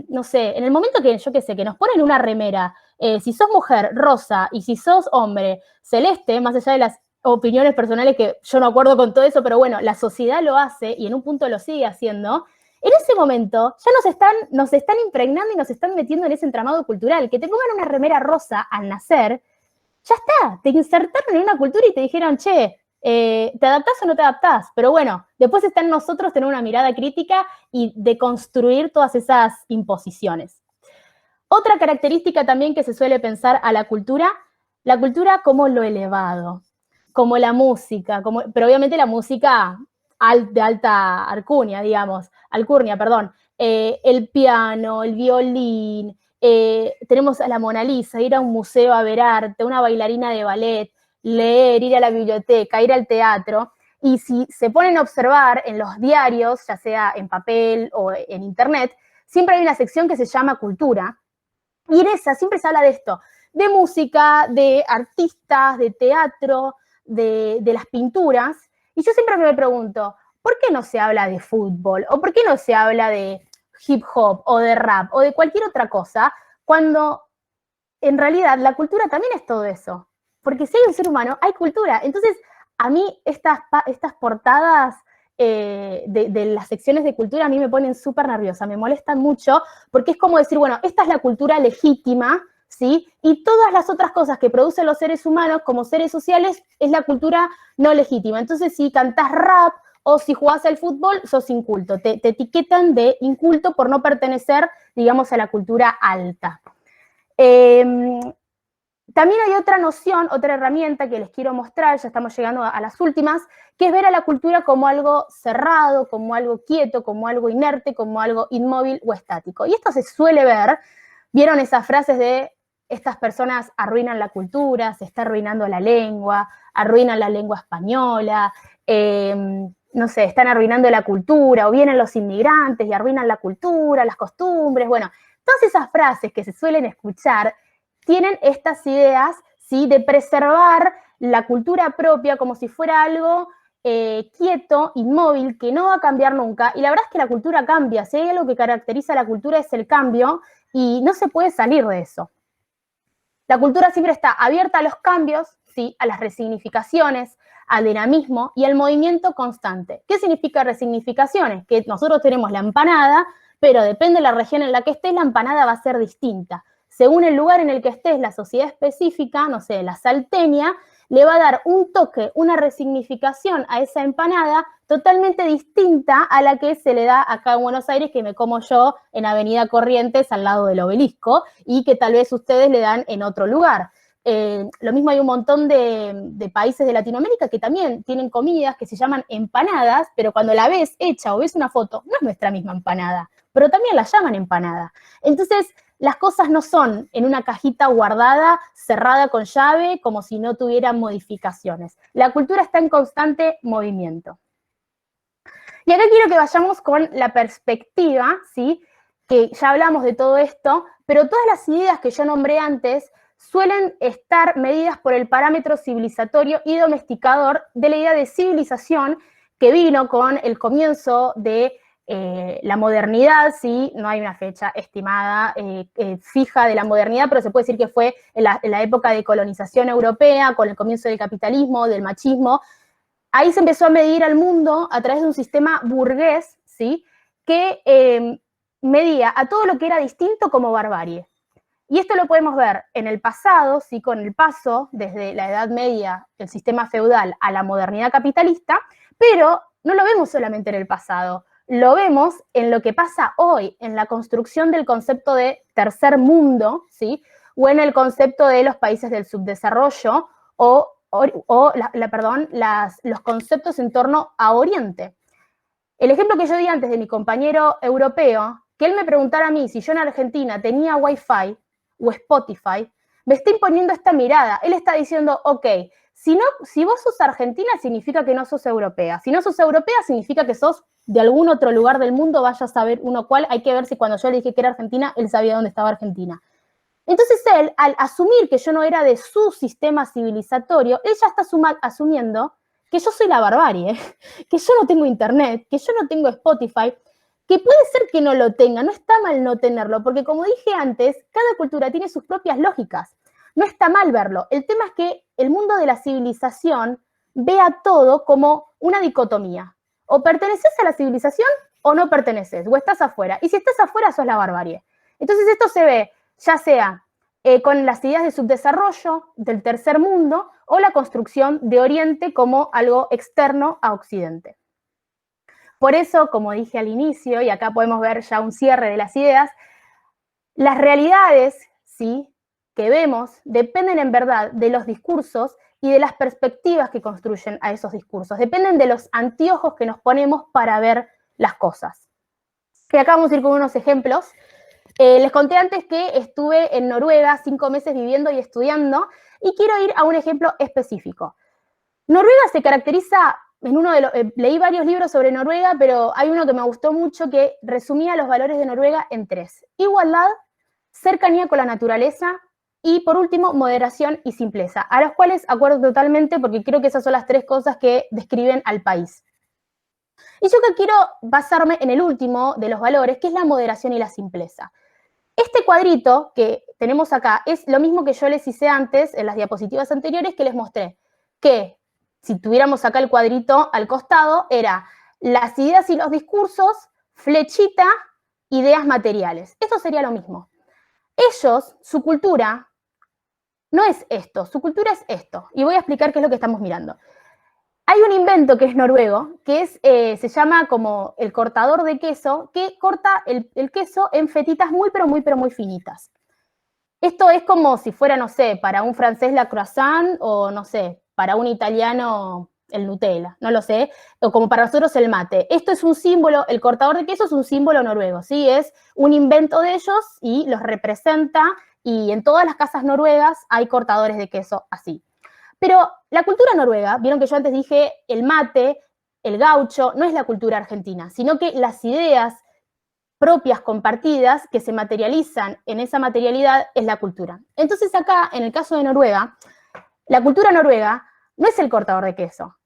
no sé, en el momento que, yo qué sé, que nos ponen una remera, si sos mujer, rosa, y si sos hombre, celeste, más allá de las opiniones personales que yo no acuerdo con todo eso, pero bueno, la sociedad lo hace y en un punto lo sigue haciendo. En ese momento ya nos están impregnando y nos están metiendo en ese entramado cultural. Que te pongan una remera rosa al nacer, ya está, te insertaron en una cultura y te dijeron, che, ¿te adaptás o no te adaptás? Pero bueno, después está en nosotros tener una mirada crítica y deconstruir todas esas imposiciones. Otra característica también que se suele pensar a la cultura como lo elevado, como la música, pero obviamente la música de alta alcurnia, el piano, el violín, tenemos a la Mona Lisa, ir a un museo a ver arte, una bailarina de ballet, leer, ir a la biblioteca, ir al teatro, y si se ponen a observar en los diarios, ya sea en papel o en internet, siempre hay una sección que se llama cultura, y en esa siempre se habla de esto, de música, de artistas, de teatro, de las pinturas. Y yo siempre me pregunto, ¿por qué no se habla de fútbol? ¿O por qué no se habla de hip hop o de rap o de cualquier otra cosa? Cuando en realidad la cultura también es todo eso. Porque si hay un ser humano, hay cultura. Entonces, a mí estas portadas de las secciones de cultura a mí me ponen súper nerviosa, me molestan mucho, porque es como decir, bueno, esta es la cultura legítima, ¿sí? Y todas las otras cosas que producen los seres humanos como seres sociales es la cultura no legítima. Entonces, si cantás rap o si jugás al fútbol, sos inculto. Te etiquetan de inculto por no pertenecer, digamos, a la cultura alta. También hay otra noción, otra herramienta que les quiero mostrar, ya estamos llegando a las últimas, que es ver a la cultura como algo cerrado, como algo quieto, como algo inerte, como algo inmóvil o estático. Y esto se suele ver, vieron esas frases de estas personas arruinan la cultura, se está arruinando la lengua, arruinan la lengua española, no sé, están arruinando la cultura, o vienen los inmigrantes y arruinan la cultura, las costumbres, bueno, todas esas frases que se suelen escuchar tienen estas ideas, ¿sí?, de preservar la cultura propia como si fuera algo quieto, inmóvil, que no va a cambiar nunca. Y la verdad es que la cultura cambia. Si hay algo que caracteriza a la cultura es el cambio y no se puede salir de eso. La cultura siempre está abierta a los cambios, ¿sí?, a las resignificaciones, al dinamismo y al movimiento constante. ¿Qué significa resignificaciones? Que nosotros tenemos la empanada, pero depende de la región en la que estés, la empanada va a ser distinta. Según el lugar en el que estés, la sociedad específica, no sé, la salteña, le va a dar un toque, una resignificación a esa empanada totalmente distinta a la que se le da acá en Buenos Aires, que me como yo en Avenida Corrientes al lado del Obelisco, y que tal vez ustedes le dan en otro lugar. Lo mismo hay un montón de países de Latinoamérica que también tienen comidas que se llaman empanadas, pero cuando la ves hecha o ves una foto, no es nuestra misma empanada, pero también la llaman empanada. Entonces, las cosas no son en una cajita guardada, cerrada con llave, como si no tuvieran modificaciones. La cultura está en constante movimiento. Y acá quiero que vayamos con la perspectiva, ¿sí?, que ya hablamos de todo esto, pero todas las ideas que yo nombré antes suelen estar medidas por el parámetro civilizatorio y domesticador de la idea de civilización que vino con el comienzo de la modernidad, sí, no hay una fecha estimada fija de la modernidad, pero se puede decir que fue en la época de colonización europea, con el comienzo del capitalismo, del machismo. Ahí se empezó a medir al mundo a través de un sistema burgués, ¿sí?, que medía a todo lo que era distinto como barbarie. Y esto lo podemos ver en el pasado, ¿sí?, con el paso desde la Edad Media, el sistema feudal, a la modernidad capitalista, pero no lo vemos solamente en el pasado, lo vemos en lo que pasa hoy, en la construcción del concepto de tercer mundo, ¿sí?, o en el concepto de los países del subdesarrollo, los conceptos en torno a Oriente. El ejemplo que yo di antes de mi compañero europeo, que él me preguntara a mí si yo en Argentina tenía Wi-Fi o Spotify, me está imponiendo esta mirada. Él está diciendo, ok, si vos sos argentina, significa que no sos europea. Si no sos europea, significa que sos de algún otro lugar del mundo, vaya a saber uno cuál. Hay que ver si cuando yo le dije que era argentina, él sabía dónde estaba Argentina. Entonces él, al asumir que yo no era de su sistema civilizatorio, él ya está asumiendo que yo soy la barbarie, que yo no tengo internet, que yo no tengo Spotify, que puede ser que no lo tenga, no está mal no tenerlo, porque como dije antes, cada cultura tiene sus propias lógicas. No está mal verlo. El tema es que el mundo de la civilización ve a todo como una dicotomía. O perteneces a la civilización o no perteneces, o estás afuera. Y si estás afuera, sos la barbarie. Entonces esto se ve ya sea con las ideas de subdesarrollo del tercer mundo o la construcción de Oriente como algo externo a Occidente. Por eso, como dije al inicio, y acá podemos ver ya un cierre de las ideas, las realidades, ¿sí?, que vemos dependen en verdad de los discursos y de las perspectivas que construyen a esos discursos. Dependen de los anteojos que nos ponemos para ver las cosas. Y acá vamos a ir con unos ejemplos. Les conté antes que estuve en Noruega 5 meses viviendo y estudiando, y quiero ir a un ejemplo específico. Noruega se caracteriza, leí varios libros sobre Noruega, pero hay uno que me gustó mucho que resumía los valores de Noruega en 3. Igualdad, cercanía con la naturaleza y, por último, moderación y simpleza, a los cuales acuerdo totalmente porque creo que esas son las 3 cosas que describen al país. Y yo que quiero basarme en el último de los valores, que es la moderación y la simpleza. Este cuadrito que tenemos acá es lo mismo que yo les hice antes en las diapositivas anteriores que les mostré, que si tuviéramos acá el cuadrito al costado, era las ideas y los discursos, flechita, ideas materiales. Esto sería lo mismo. Ellos, su cultura, no es esto, su cultura es esto. Y voy a explicar qué es lo que estamos mirando. Hay un invento que es noruego, que se llama como el cortador de queso, que corta el queso en fetitas muy, pero muy finitas. Esto es como si fuera, no sé, para un francés la croissant o, no sé, para un italiano el Nutella, no lo sé, o como para nosotros el mate. Esto es un símbolo, el cortador de queso es un símbolo noruego, ¿sí? Es un invento de ellos y los representa, y en todas las casas noruegas hay cortadores de queso así. Pero la cultura noruega, vieron que yo antes dije el mate, el gaucho, no es la cultura argentina, sino que las ideas propias compartidas que se materializan en esa materialidad es la cultura. Entonces acá, en el caso de Noruega, la cultura noruega no es el cortador de queso,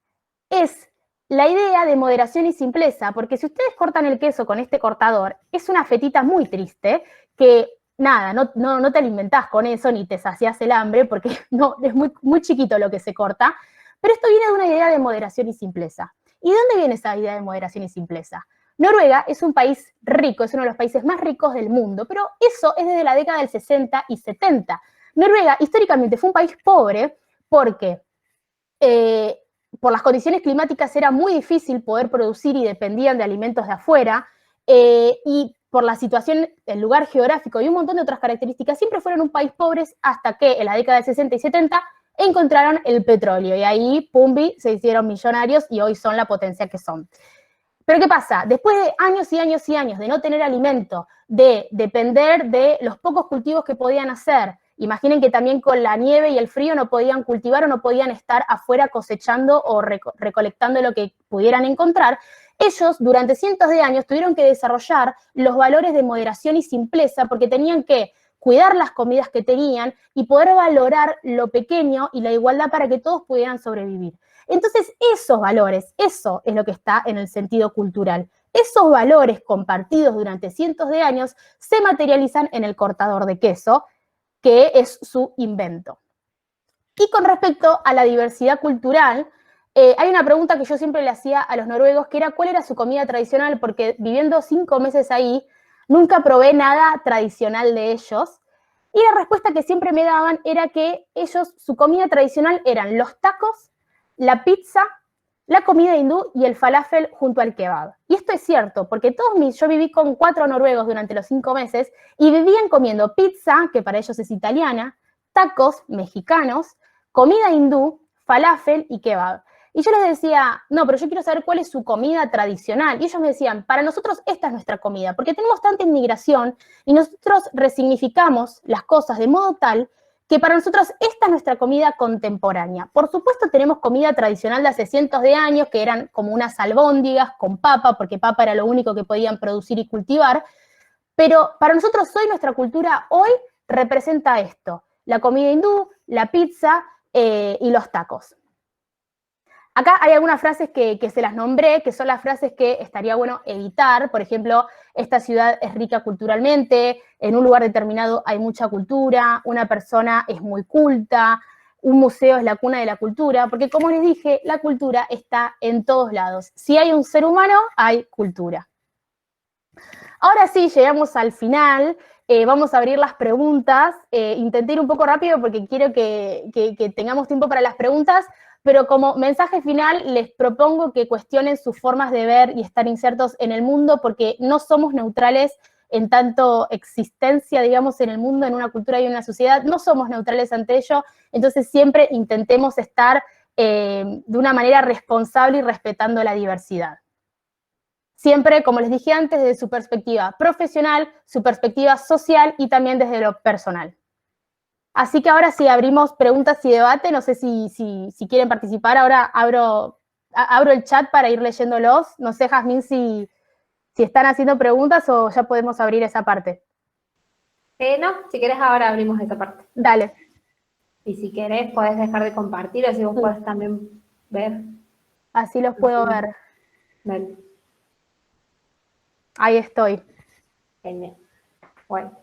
es la idea de moderación y simpleza, porque si ustedes cortan el queso con este cortador, es una fetita muy triste que nada, no te alimentás con eso ni te saciás el hambre, porque no, es muy chiquito lo que se corta, pero esto viene de una idea de moderación y simpleza. ¿Y de dónde viene esa idea de moderación y simpleza? Noruega es un país rico, es uno de los países más ricos del mundo, pero eso es desde la década del 60 y 70. Noruega históricamente fue un país pobre porque por las condiciones climáticas era muy difícil poder producir y dependían de alimentos de afuera, y por la situación, el lugar geográfico y un montón de otras características, siempre fueron un país pobres hasta que en la década del 60 y 70 encontraron el petróleo y ahí, pumbi, se hicieron millonarios y hoy son la potencia que son. Pero ¿qué pasa? Después de años y años y años de no tener alimento, de depender de los pocos cultivos que podían hacer, imaginen que también con la nieve y el frío no podían cultivar o no podían estar afuera cosechando o recolectando lo que pudieran encontrar, ellos durante cientos de años tuvieron que desarrollar los valores de moderación y simpleza porque tenían que cuidar las comidas que tenían y poder valorar lo pequeño y la igualdad para que todos pudieran sobrevivir. Entonces, esos valores, eso es lo que está en el sentido cultural. Esos valores compartidos durante cientos de años se materializan en el cortador de queso, que es su invento. Y con respecto a la diversidad cultural, hay una pregunta que yo siempre le hacía a los noruegos, que era cuál era su comida tradicional, porque viviendo 5 meses ahí, nunca probé nada tradicional de ellos. Y la respuesta que siempre me daban era que ellos, su comida tradicional eran los tacos, la pizza, la comida hindú y el falafel junto al kebab. Y esto es cierto, porque yo viví con 4 noruegos durante los 5 meses y vivían comiendo pizza, que para ellos es italiana, tacos mexicanos, comida hindú, falafel y kebab. Y yo les decía, no, pero yo quiero saber cuál es su comida tradicional. Y ellos me decían, para nosotros esta es nuestra comida, porque tenemos tanta inmigración y nosotros resignificamos las cosas de modo tal que para nosotros esta es nuestra comida contemporánea. Por supuesto tenemos comida tradicional de hace cientos de años, que eran como unas albóndigas con papa, porque papa era lo único que podían producir y cultivar, pero para nosotros hoy, nuestra cultura hoy representa esto, la comida hindú, la pizza y los tacos. Acá hay algunas frases que se las nombré, que son las frases que estaría bueno evitar. Por ejemplo, esta ciudad es rica culturalmente, en un lugar determinado hay mucha cultura, una persona es muy culta, un museo es la cuna de la cultura, porque como les dije, la cultura está en todos lados. Si hay un ser humano, hay cultura. Ahora sí, llegamos al final. Vamos a abrir las preguntas. Intenté ir un poco rápido porque quiero que tengamos tiempo para las preguntas, pero como mensaje final les propongo que cuestionen sus formas de ver y estar insertos en el mundo, porque no somos neutrales en tanto existencia, digamos, en el mundo, en una cultura y en una sociedad, no somos neutrales ante ello, entonces siempre intentemos estar de una manera responsable y respetando la diversidad. Siempre, como les dije antes, desde su perspectiva profesional, su perspectiva social y también desde lo personal. Así que ahora sí abrimos preguntas y debate. No sé si quieren participar. Ahora abro el chat para ir leyéndolos. No sé, Jazmín, si están haciendo preguntas o ya podemos abrir esa parte. No, si querés ahora abrimos esa parte. Dale. Y si querés podés dejar de compartir, así vos podés también ver. Así los puedo ver. Ven. Ahí estoy. Genial. Bueno.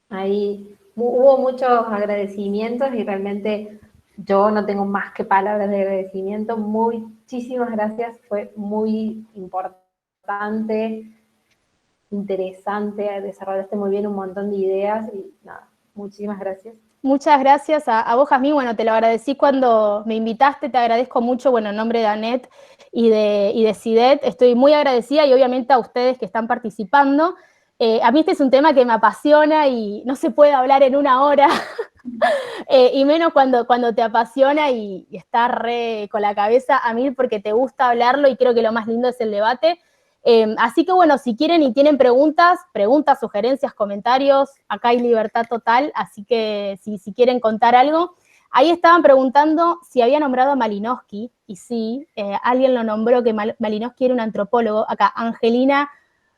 Ahí hubo muchos agradecimientos y realmente yo no tengo más que palabras de agradecimiento. Muchísimas gracias, fue muy importante, interesante, desarrollaste muy bien un montón de ideas y nada, muchísimas gracias. Muchas gracias a vos, Jazmín. Bueno, te lo agradecí cuando me invitaste, te agradezco mucho, bueno, en nombre de Anet y de CIDET, estoy muy agradecida y obviamente a ustedes que están participando. A mí este es un tema que me apasiona y no se puede hablar en una hora, y menos cuando te apasiona y estás re con la cabeza a mil porque te gusta hablarlo y creo que lo más lindo es el debate. Así que bueno, si quieren y tienen preguntas, sugerencias, comentarios, acá hay libertad total, así que si quieren contar algo. Ahí estaban preguntando si había nombrado a Malinowski, y sí, alguien lo nombró, que Malinowski era un antropólogo. Acá, Angelina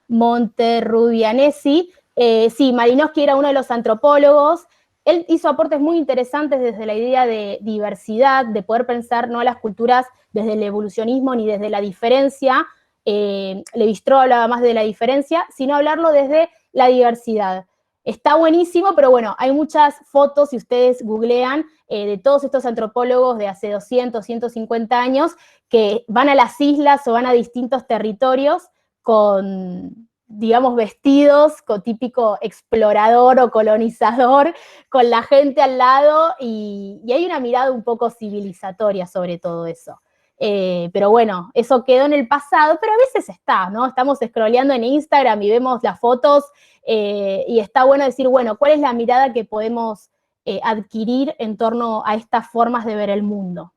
Monterrubianesi, sí, Malinowski era uno de los antropólogos. Él hizo aportes muy interesantes desde la idea de diversidad, de poder pensar no a las culturas desde el evolucionismo ni desde la diferencia. Lévi-Strauss hablaba más de la diferencia, sino hablarlo desde la diversidad. Está buenísimo, pero bueno, hay muchas fotos, si ustedes googlean, de todos estos antropólogos de hace 200, 150 años, que van a las islas o van a distintos territorios con, digamos, vestidos con típico explorador o colonizador, con la gente al lado, y hay una mirada un poco civilizatoria sobre todo eso. Pero bueno, eso quedó en el pasado, pero a veces está, ¿no? Estamos scrolleando en Instagram y vemos las fotos y está bueno decir, bueno, ¿cuál es la mirada que podemos adquirir en torno a estas formas de ver el mundo?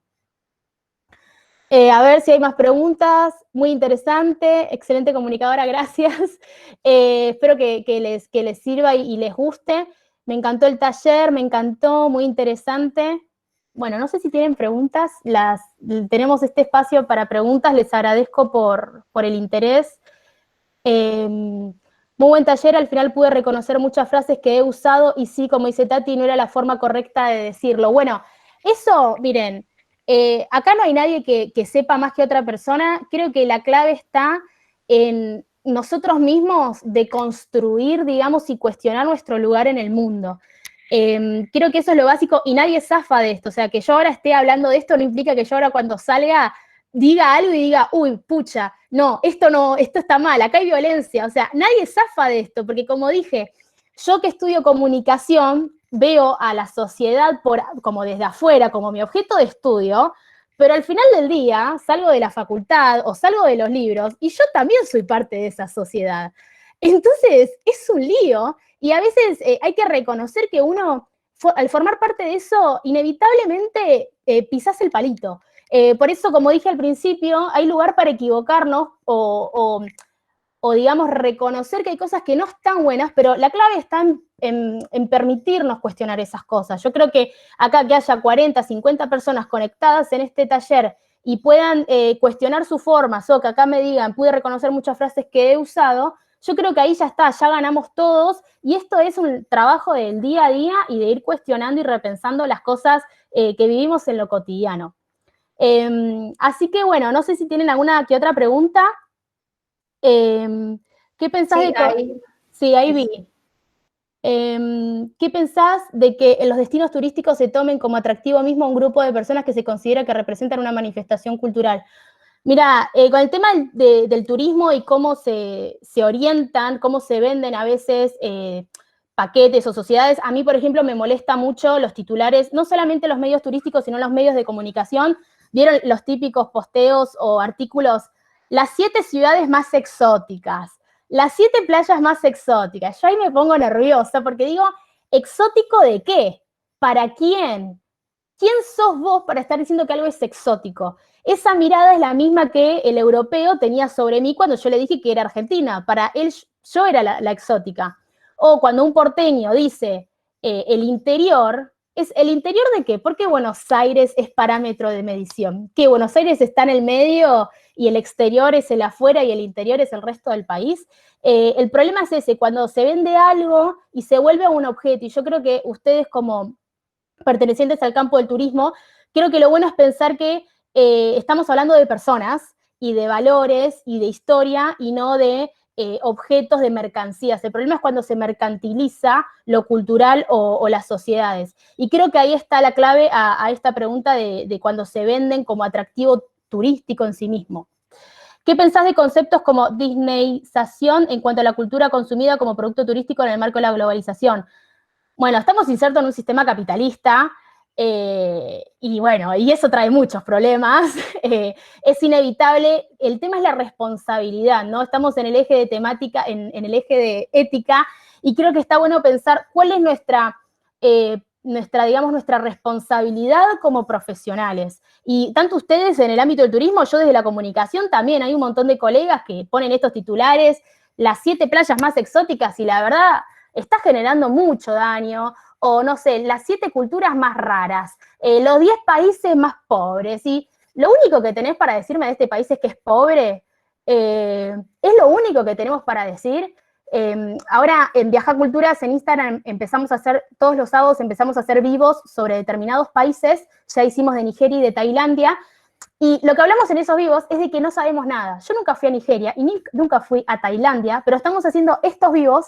A ver si hay más preguntas. Muy interesante, excelente comunicadora, gracias. Espero que les sirva y les guste. Me encantó el taller, me encantó, muy interesante. Bueno, no sé si tienen preguntas, tenemos este espacio para preguntas, les agradezco por el interés. Muy buen taller, al final pude reconocer muchas frases que he usado y sí, como dice Tati, no era la forma correcta de decirlo. Bueno, eso, miren, acá no hay nadie que sepa más que otra persona, creo que la clave está en nosotros mismos de construir, digamos, y cuestionar nuestro lugar en el mundo. Creo que eso es lo básico y nadie zafa de esto, o sea, que yo ahora esté hablando de esto no implica que yo ahora cuando salga diga algo y diga, uy, pucha, no, esto está mal, acá hay violencia, o sea, nadie zafa de esto, porque como dije, yo que estudio comunicación veo a la sociedad como desde afuera, como mi objeto de estudio, pero al final del día salgo de la facultad o salgo de los libros y yo también soy parte de esa sociedad. Entonces, es un lío y a veces hay que reconocer que uno, al formar parte de eso, inevitablemente pisás el palito. Por eso, como dije al principio, hay lugar para equivocarnos o o digamos reconocer que hay cosas que no están buenas, pero la clave está en permitirnos cuestionar esas cosas. Yo creo que acá que haya 40, 50 personas conectadas en este taller y puedan cuestionar sus formas, o que acá me digan, pude reconocer muchas frases que he usado, yo creo que ahí ya está, ya ganamos todos, y esto es un trabajo del día a día y de ir cuestionando y repensando las cosas que vivimos en lo cotidiano. Así que bueno, no sé si tienen alguna que otra pregunta. ¿Qué pensás Sí, de... ahí Sí, ahí es. vi. ¿Qué pensás de que en los destinos turísticos se tomen como atractivo mismo a un grupo de personas que se considera que representan una manifestación cultural? Mira, con el tema del turismo y cómo se orientan, cómo se venden a veces paquetes o sociedades, a mí, por ejemplo, me molesta mucho los titulares, no solamente los medios turísticos, sino los medios de comunicación. ¿Vieron los típicos posteos o artículos? Las 7 ciudades más exóticas, las 7 playas más exóticas. Yo ahí me pongo nerviosa porque digo, ¿exótico de qué? ¿Para quién? ¿Quién sos vos para estar diciendo que algo es exótico? Esa mirada es la misma que el europeo tenía sobre mí cuando yo le dije que era argentina. Para él, yo era la exótica. O cuando un porteño dice el interior, ¿es el interior de qué? ¿Por qué Buenos Aires es parámetro de medición? ¿Que Buenos Aires está en el medio y el exterior es el afuera y el interior es el resto del país? El problema es ese, cuando se vende algo y se vuelve a un objeto, y yo creo que ustedes como pertenecientes al campo del turismo, creo que lo bueno es pensar que estamos hablando de personas y de valores y de historia y no de objetos de mercancías. El problema es cuando se mercantiliza lo cultural o las sociedades. Y creo que ahí está la clave a esta pregunta de cuando se venden como atractivo turístico en sí mismo. ¿Qué pensás de conceptos como disneyización en cuanto a la cultura consumida como producto turístico en el marco de la globalización? Bueno, estamos insertos en un sistema capitalista y bueno, y eso trae muchos problemas. Es inevitable. El tema es la responsabilidad, ¿no? Estamos en el eje de temática, en el eje de ética, y creo que está bueno pensar cuál es digamos, nuestra responsabilidad como profesionales. Y tanto ustedes en el ámbito del turismo, yo desde la comunicación también, hay un montón de colegas que ponen estos titulares, las 7 playas más exóticas, y la verdad está generando mucho daño, o no sé, las 7 culturas más raras, los 10 países más pobres, y lo único que tenés para decirme de este país es que es pobre, es lo único que tenemos para decir. Ahora en Viaja Culturas en Instagram empezamos a hacer, todos los sábados empezamos a hacer vivos sobre determinados países, ya hicimos de Nigeria y de Tailandia, y lo que hablamos en esos vivos es de que no sabemos nada. Yo nunca fui a Nigeria y nunca fui a Tailandia, pero estamos haciendo estos vivos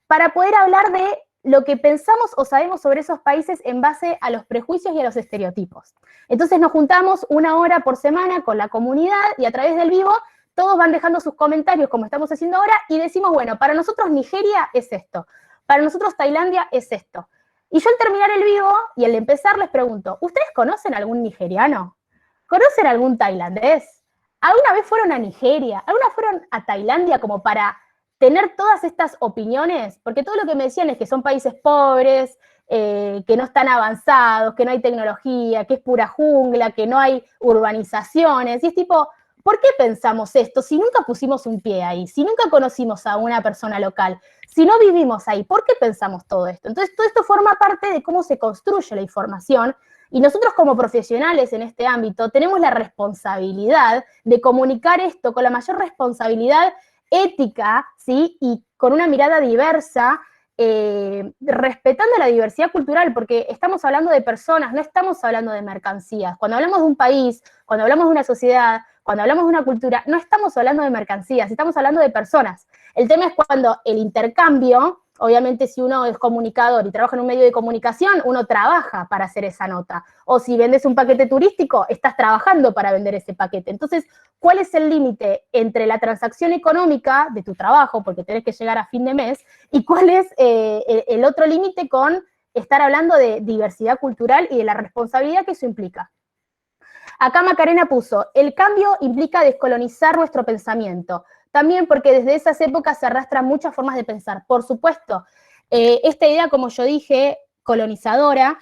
para poder hablar de lo que pensamos o sabemos sobre esos países en base a los prejuicios y a los estereotipos. Entonces nos juntamos 1 hora por semana con la comunidad y a través del vivo todos van dejando sus comentarios como estamos haciendo ahora y decimos, bueno, para nosotros Nigeria es esto, para nosotros Tailandia es esto. Y yo al terminar el vivo y al empezar les pregunto, ¿ustedes conocen algún nigeriano? ¿Conocen algún tailandés? ¿Alguna vez fueron a Nigeria? ¿Alguna fueron a Tailandia como para tener todas estas opiniones? Porque todo lo que me decían es que son países pobres, que no están avanzados, que no hay tecnología, que es pura jungla, que no hay urbanizaciones. Y es tipo, ¿por qué pensamos esto si nunca pusimos un pie ahí? Si nunca conocimos a una persona local, si no vivimos ahí, ¿por qué pensamos todo esto? Entonces, todo esto forma parte de cómo se construye la información. Y nosotros como profesionales en este ámbito tenemos la responsabilidad de comunicar esto con la mayor responsabilidad ética, ¿sí? Y con una mirada diversa, respetando la diversidad cultural, porque estamos hablando de personas, no estamos hablando de mercancías. Cuando hablamos de un país, cuando hablamos de una sociedad, cuando hablamos de una cultura, no estamos hablando de mercancías, estamos hablando de personas. El tema es cuando el intercambio, obviamente si uno es comunicador y trabaja en un medio de comunicación, uno trabaja para hacer esa nota. O si vendes un paquete turístico, estás trabajando para vender ese paquete. Entonces, ¿cuál es el límite entre la transacción económica de tu trabajo, porque tenés que llegar a fin de mes, y cuál es el otro límite con estar hablando de diversidad cultural y de la responsabilidad que eso implica? Acá Macarena puso, el cambio implica descolonizar nuestro pensamiento. También porque desde esas épocas se arrastran muchas formas de pensar. Por supuesto, esta idea, como yo dije, colonizadora,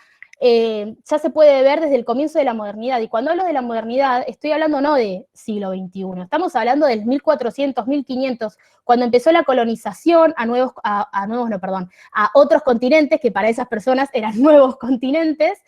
ya se puede ver desde el comienzo de la modernidad. Y cuando hablo de la modernidad, estoy hablando no de siglo XXI, estamos hablando del 1400, 1500, cuando empezó la colonización a otros continentes, que para esas personas eran nuevos continentes.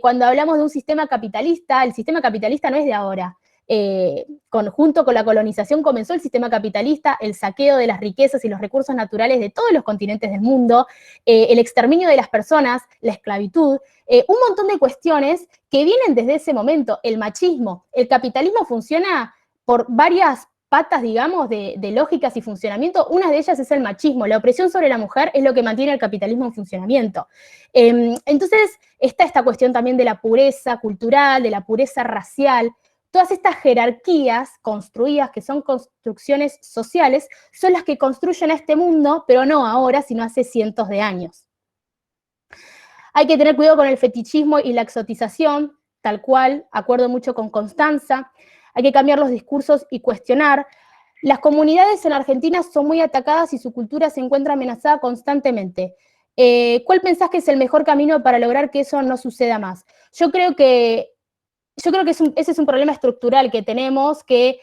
Cuando hablamos de un sistema capitalista, el sistema capitalista no es de ahora. Junto con la colonización comenzó el sistema capitalista, el saqueo de las riquezas y los recursos naturales de todos los continentes del mundo, el exterminio de las personas, la esclavitud, un montón de cuestiones que vienen desde ese momento. El machismo, el capitalismo funciona por varias patas, digamos, de lógicas y funcionamiento. Una de ellas es el machismo. La opresión sobre la mujer es lo que mantiene el capitalismo en funcionamiento. Entonces, está esta cuestión también de la pureza cultural, de la pureza racial. Todas estas jerarquías construidas, que son construcciones sociales, son las que construyen a este mundo, pero no ahora, sino hace cientos de años. Hay que tener cuidado con el fetichismo y la exotización, tal cual, acuerdo mucho con Constanza. Hay que cambiar los discursos y cuestionar. Las comunidades en Argentina son muy atacadas y su cultura se encuentra amenazada constantemente. ¿Cuál pensás que es el mejor camino para lograr que eso no suceda más? Yo creo que ese es un problema estructural que tenemos, que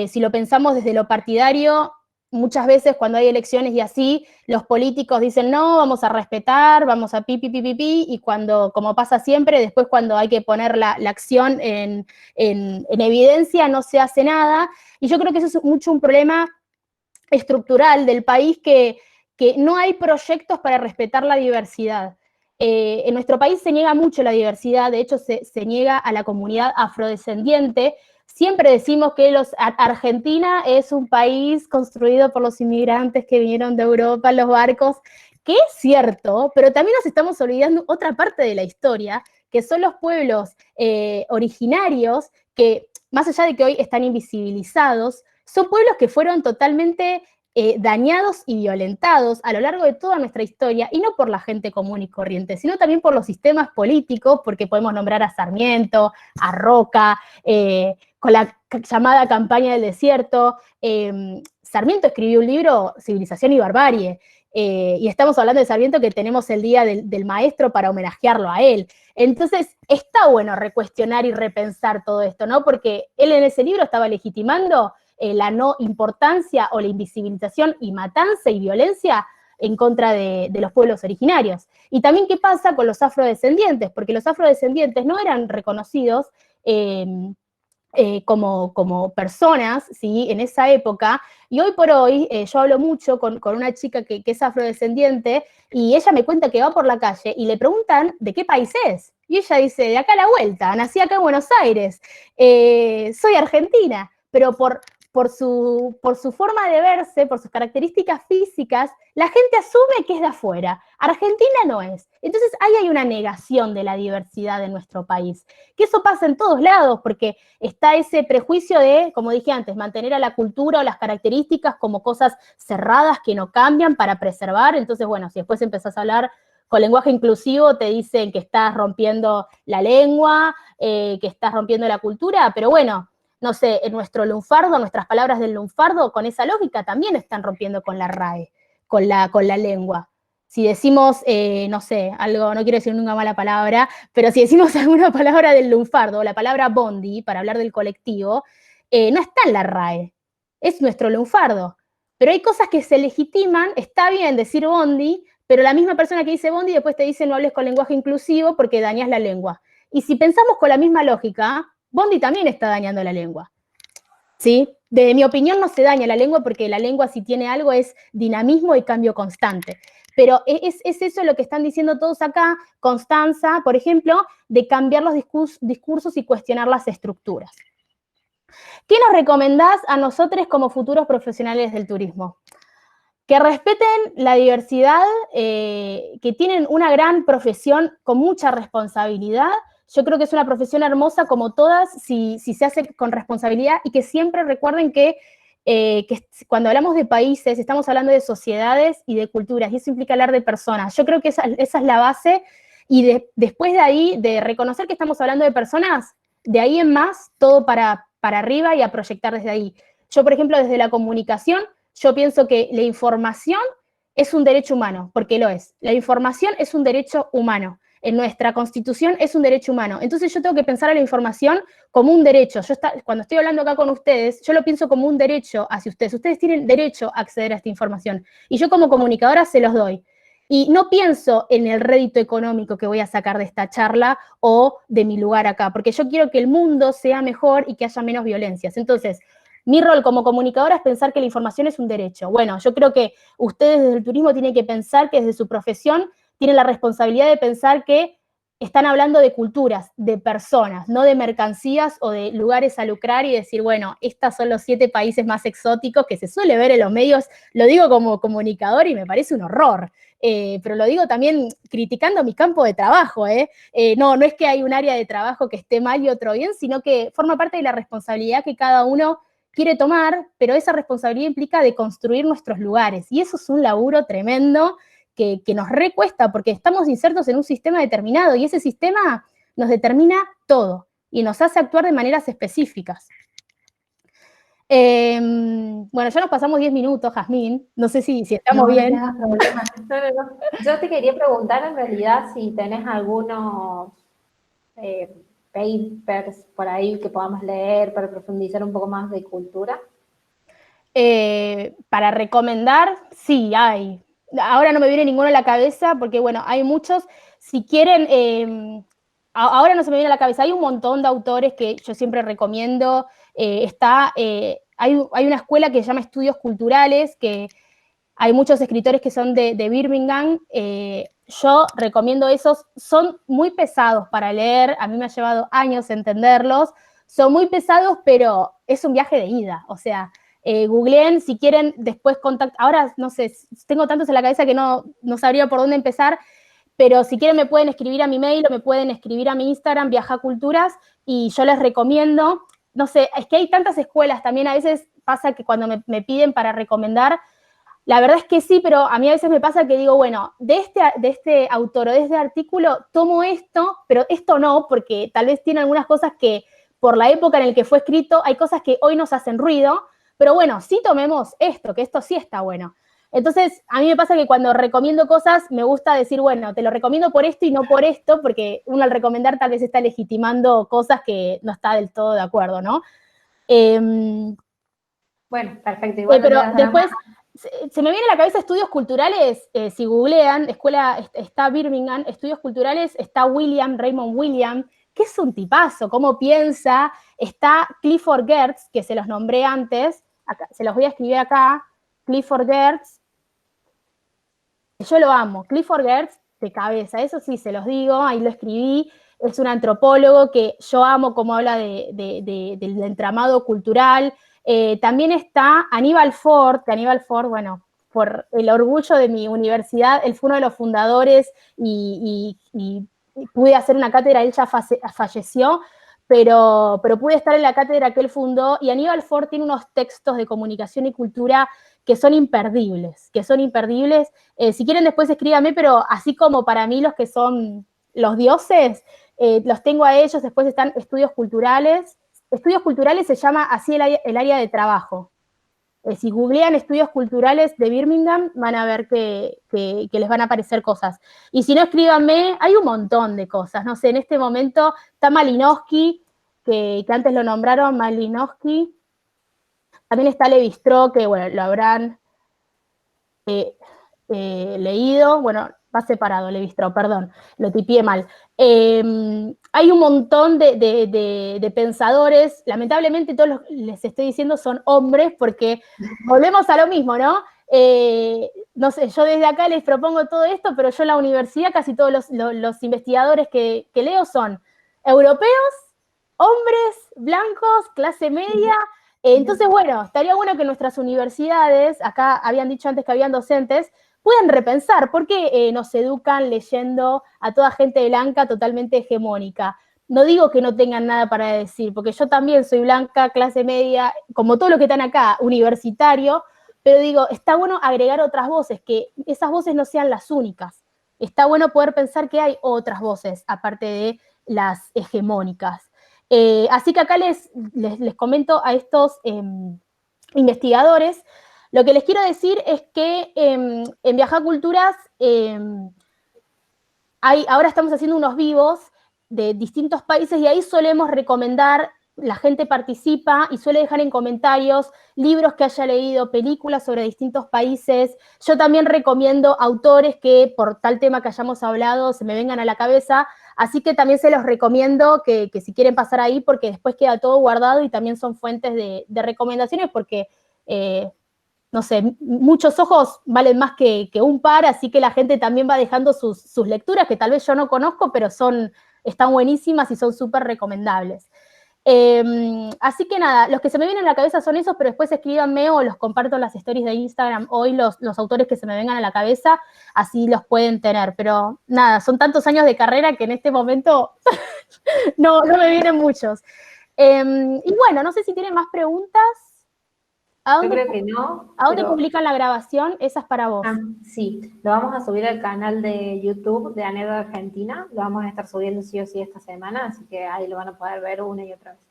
si lo pensamos desde lo partidario, muchas veces cuando hay elecciones y así, los políticos dicen no, vamos a respetar, vamos a y cuando, como pasa siempre, después cuando hay que poner la acción en evidencia, no se hace nada. Y yo creo que eso es mucho un problema estructural del país, que no hay proyectos para respetar la diversidad. En nuestro país se niega mucho la diversidad, de hecho se niega a la comunidad afrodescendiente. Siempre decimos que Argentina es un país construido por los inmigrantes que vinieron de Europa en los barcos, que es cierto, pero también nos estamos olvidando otra parte de la historia, que son los pueblos originarios, que más allá de que hoy están invisibilizados, son pueblos que fueron totalmente dañados y violentados a lo largo de toda nuestra historia, y no por la gente común y corriente, sino también por los sistemas políticos, porque podemos nombrar a Sarmiento, a Roca, con la llamada campaña del desierto. Sarmiento escribió un libro, Civilización y Barbarie, y estamos hablando de Sarmiento, que tenemos el Día del Maestro para homenajearlo a él. Entonces, está bueno recuestionar y repensar todo esto, ¿no? Porque él en ese libro estaba legitimando la no importancia o la invisibilización y matanza y violencia en contra de los pueblos originarios. Y también qué pasa con los afrodescendientes, porque los afrodescendientes no eran reconocidos como personas, ¿sí? En esa época, y hoy por hoy yo hablo mucho con una chica que es afrodescendiente, y ella me cuenta que va por la calle y le preguntan de qué país es, y ella dice, de acá a la vuelta, nací acá en Buenos Aires, soy argentina, pero por su forma de verse, por sus características físicas, la gente asume que es de afuera. Argentina no es. Entonces ahí hay una negación de la diversidad de nuestro país. Que eso pasa en todos lados, porque está ese prejuicio de, como dije antes, mantener a la cultura o las características como cosas cerradas que no cambian para preservar. Entonces, bueno, si después empezás a hablar con lenguaje inclusivo, te dicen que estás rompiendo la lengua, que estás rompiendo la cultura, pero bueno, no sé, en nuestro lunfardo, nuestras palabras del lunfardo, con esa lógica también están rompiendo con la RAE, con la lengua. Si decimos, no sé, algo, no quiero decir nunca mala palabra, pero si decimos alguna palabra del lunfardo, la palabra bondi, para hablar del colectivo, no está en la RAE, es nuestro lunfardo. Pero hay cosas que se legitiman, está bien decir bondi, pero la misma persona que dice bondi después te dice no hables con lenguaje inclusivo porque dañas la lengua. Y si pensamos con la misma lógica, bondi también está dañando la lengua, ¿sí? Desde mi opinión no se daña la lengua, porque la lengua, si tiene algo, es dinamismo y cambio constante. Pero es eso lo que están diciendo todos acá, Constanza, por ejemplo, de cambiar los discursos y cuestionar las estructuras. ¿Qué nos recomendás a nosotros como futuros profesionales del turismo? Que respeten la diversidad, que tienen una gran profesión con mucha responsabilidad. Yo creo que es una profesión hermosa como todas, si se hace con responsabilidad, y que siempre recuerden que cuando hablamos de países, estamos hablando de sociedades y de culturas, y eso implica hablar de personas. Yo creo que esa es la base, y después de ahí, de reconocer que estamos hablando de personas, de ahí en más, todo para arriba y a proyectar desde ahí. Yo, por ejemplo, desde la comunicación, yo pienso que la información es un derecho humano, porque lo es. La información es un derecho humano. en nuestra Constitución es un derecho humano. Entonces yo tengo que pensar a la información como un derecho. Cuando estoy hablando acá con ustedes, yo lo pienso como un derecho hacia ustedes. Ustedes tienen derecho a acceder a esta información. Y yo como comunicadora se los doy. Y no pienso en el rédito económico que voy a sacar de esta charla o de mi lugar acá, porque yo quiero que el mundo sea mejor y que haya menos violencias. Entonces, mi rol como comunicadora es pensar que la información es un derecho. Bueno, yo creo que ustedes desde el turismo tienen que pensar que desde su profesión tienen la responsabilidad de pensar que están hablando de culturas, de personas, no de mercancías o de lugares a lucrar y decir, bueno, estos son los 7 países más exóticos que se suele ver en los medios. Lo digo como comunicador y me parece un horror. Pero lo digo también criticando mi campo de trabajo. No es que hay un área de trabajo que esté mal y otro bien, sino que forma parte de la responsabilidad que cada uno quiere tomar, pero esa responsabilidad implica de construir nuestros lugares. Y eso es un laburo tremendo que nos recuesta porque estamos insertos en un sistema determinado y ese sistema nos determina todo y nos hace actuar de maneras específicas. Bueno, ya nos pasamos 10 minutos, Jazmín. No sé si estamos bien. No tengas problema. No. Yo te quería preguntar en realidad si tenés algunos papers por ahí que podamos leer para profundizar un poco más de cultura. Para recomendar, sí, hay. Ahora no me viene ninguno a la cabeza porque, bueno, hay muchos. Si quieren, ahora no se me viene a la cabeza, hay un montón de autores que yo siempre recomiendo. Hay una escuela que se llama Estudios Culturales, que hay muchos escritores que son de Birmingham. Yo recomiendo esos. Son muy pesados para leer, a mí me ha llevado años entenderlos. Son muy pesados, pero es un viaje de ida. O sea, googleen si quieren después contactar. Ahora, no sé, tengo tantos en la cabeza que no sabría por dónde empezar, pero si quieren me pueden escribir a mi mail o me pueden escribir a mi Instagram, Viajaculturas, y yo les recomiendo. No sé, es que hay tantas escuelas también, a veces pasa que cuando me piden para recomendar, la verdad es que sí, pero a mí a veces me pasa que digo, bueno, de este autor o de este artículo tomo esto, pero esto no, porque tal vez tiene algunas cosas que por la época en la que fue escrito, hay cosas que hoy nos hacen ruido, pero bueno, sí tomemos esto, que esto sí está bueno. Entonces, a mí me pasa que cuando recomiendo cosas, me gusta decir, bueno, te lo recomiendo por esto y no por esto, porque uno al recomendar tal vez está legitimando cosas que no está del todo de acuerdo, ¿no? Bueno, perfecto. Igual no te Pero das drama. después, se me viene a la cabeza estudios culturales, si googlean, está Birmingham, estudios culturales, está Raymond William, que es un tipazo, cómo piensa, está Clifford Geertz, que se los nombré antes, acá, se los voy a escribir acá, Clifford Geertz, yo lo amo, Clifford Geertz de cabeza, eso sí, se los digo, ahí lo escribí, es un antropólogo que yo amo cómo habla del entramado cultural. También está Aníbal Ford, que Aníbal Ford, bueno, por el orgullo de mi universidad, él fue uno de los fundadores y pude hacer una cátedra, él ya falleció, pero pude estar en la cátedra que él fundó, y Aníbal Ford tiene unos textos de comunicación y cultura que son imperdibles, si quieren después escríbame, pero así como para mí los que son los dioses, los tengo a ellos. Después están estudios culturales. Estudios culturales se llama así el área de trabajo. Si googlean estudios culturales de Birmingham, van a ver que les van a aparecer cosas. Y si no, escríbanme, hay un montón de cosas. No sé, en este momento está Malinowski, que antes lo nombraron, Malinowski. También está Levi-Strauss, que bueno, lo habrán leído, bueno, va separado, Levi-Strauss, perdón, lo tipié mal. Hay un montón de pensadores, lamentablemente todos les estoy diciendo son hombres, porque volvemos a lo mismo, ¿no? No sé, yo desde acá les propongo todo esto, pero yo en la universidad casi todos los investigadores que leo son europeos, hombres, blancos, clase media. Entonces, bueno, estaría bueno que nuestras universidades, acá habían dicho antes que habían docentes, puedan repensar por qué nos educan leyendo a toda gente blanca totalmente hegemónica. No digo que no tengan nada para decir, porque yo también soy blanca, clase media, como todos los que están acá, universitario, pero digo, está bueno agregar otras voces, que esas voces no sean las únicas. Está bueno poder pensar que hay otras voces, aparte de las hegemónicas. Así que acá les comento a estos investigadores. Lo que les quiero decir es que en Viajaculturas ahora estamos haciendo unos vivos de distintos países y ahí solemos recomendar, la gente participa y suele dejar en comentarios libros que haya leído, películas sobre distintos países. Yo también recomiendo autores que por tal tema que hayamos hablado se me vengan a la cabeza, así que también se los recomiendo que si quieren pasar ahí, porque después queda todo guardado y también son fuentes de recomendaciones, porque no sé, muchos ojos valen más que un par, así que la gente también va dejando sus lecturas, que tal vez yo no conozco, pero están buenísimas y son súper recomendables. Así que nada, los que se me vienen a la cabeza son esos, pero después escríbanme o los comparto en las stories de Instagram hoy, los autores que se me vengan a la cabeza, así los pueden tener. Pero nada, son tantos años de carrera que en este momento no me vienen muchos. Y bueno, no sé si tienen más preguntas. Yo creo que no, ¿A dónde pero publican la grabación? Esa es para vos. sí, lo vamos a subir al canal de YouTube de Anedo Argentina, lo vamos a estar subiendo sí o sí esta semana, así que ahí lo van a poder ver una y otra vez.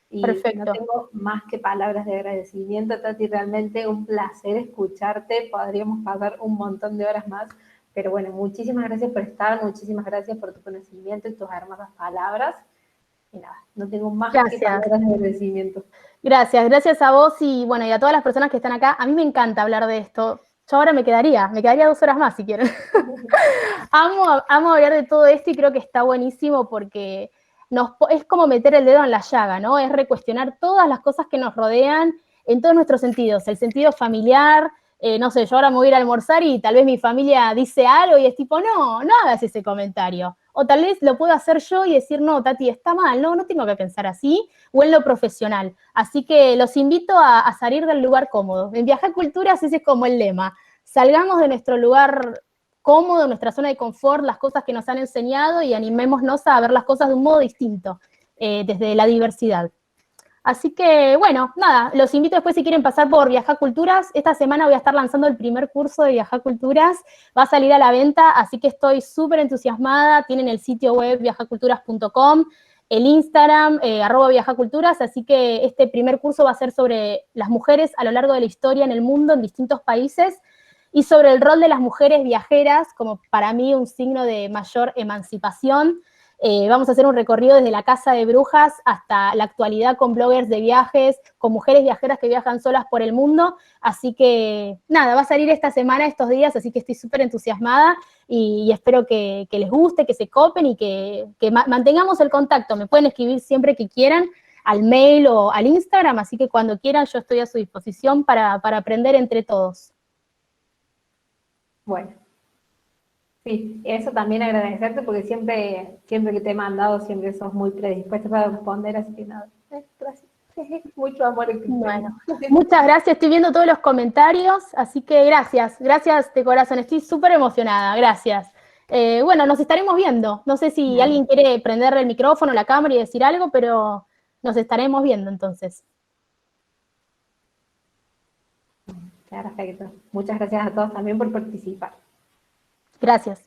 Y Perfecto. no tengo más que palabras de agradecimiento, Tati, realmente un placer escucharte, podríamos pasar un montón de horas más, pero bueno, muchísimas gracias por estar, muchísimas gracias por tu conocimiento y tus hermosas palabras, y nada, no tengo más que palabras de agradecimiento. Gracias a vos y bueno, y a todas las personas que están acá. A mí me encanta hablar de esto. Yo ahora me quedaría 2 horas más si quieren. amo hablar de todo esto y creo que está buenísimo porque es como meter el dedo en la llaga, ¿no? Es recuestionar todas las cosas que nos rodean en todos nuestros sentidos. El sentido familiar, no sé, yo ahora me voy a ir a almorzar y tal vez mi familia dice algo y es tipo, no hagas ese comentario. O tal vez lo puedo hacer yo y decir, no, Tati, está mal, no tengo que pensar así, o en lo profesional. Así que los invito a salir del lugar cómodo. En Viajar Culturas ese es como el lema. Salgamos de nuestro lugar cómodo, nuestra zona de confort, las cosas que nos han enseñado y animémonos a ver las cosas de un modo distinto, desde la diversidad. Así que, bueno, nada, los invito después si quieren pasar por Viajar Culturas. Esta semana voy a estar lanzando el primer curso de Viajar Culturas, va a salir a la venta, así que estoy súper entusiasmada. Tienen el sitio web viajaculturas.com, el Instagram, @viajaculturas, así que este primer curso va a ser sobre las mujeres a lo largo de la historia en el mundo, en distintos países, y sobre el rol de las mujeres viajeras, como para mí un signo de mayor emancipación. Vamos a hacer un recorrido desde la Casa de Brujas hasta la actualidad con bloggers de viajes, con mujeres viajeras que viajan solas por el mundo. Así que, nada, va a salir esta semana, estos días, así que estoy súper entusiasmada y espero que les guste, que se copen y que mantengamos el contacto. Me pueden escribir siempre que quieran al mail o al Instagram, así que cuando quieran yo estoy a su disposición para aprender entre todos. Bueno. Sí, eso también agradecerte porque siempre que te he mandado, siempre sos muy predispuesta para responder, así que nada, gracias. Mucho amor. Bueno, muchas gracias, estoy viendo todos los comentarios, así que gracias de corazón, estoy súper emocionada, gracias. Bueno, nos estaremos viendo, no sé si alguien quiere prender el micrófono, la cámara y decir algo, pero nos estaremos viendo entonces. Perfecto, muchas gracias a todos también por participar. Gracias.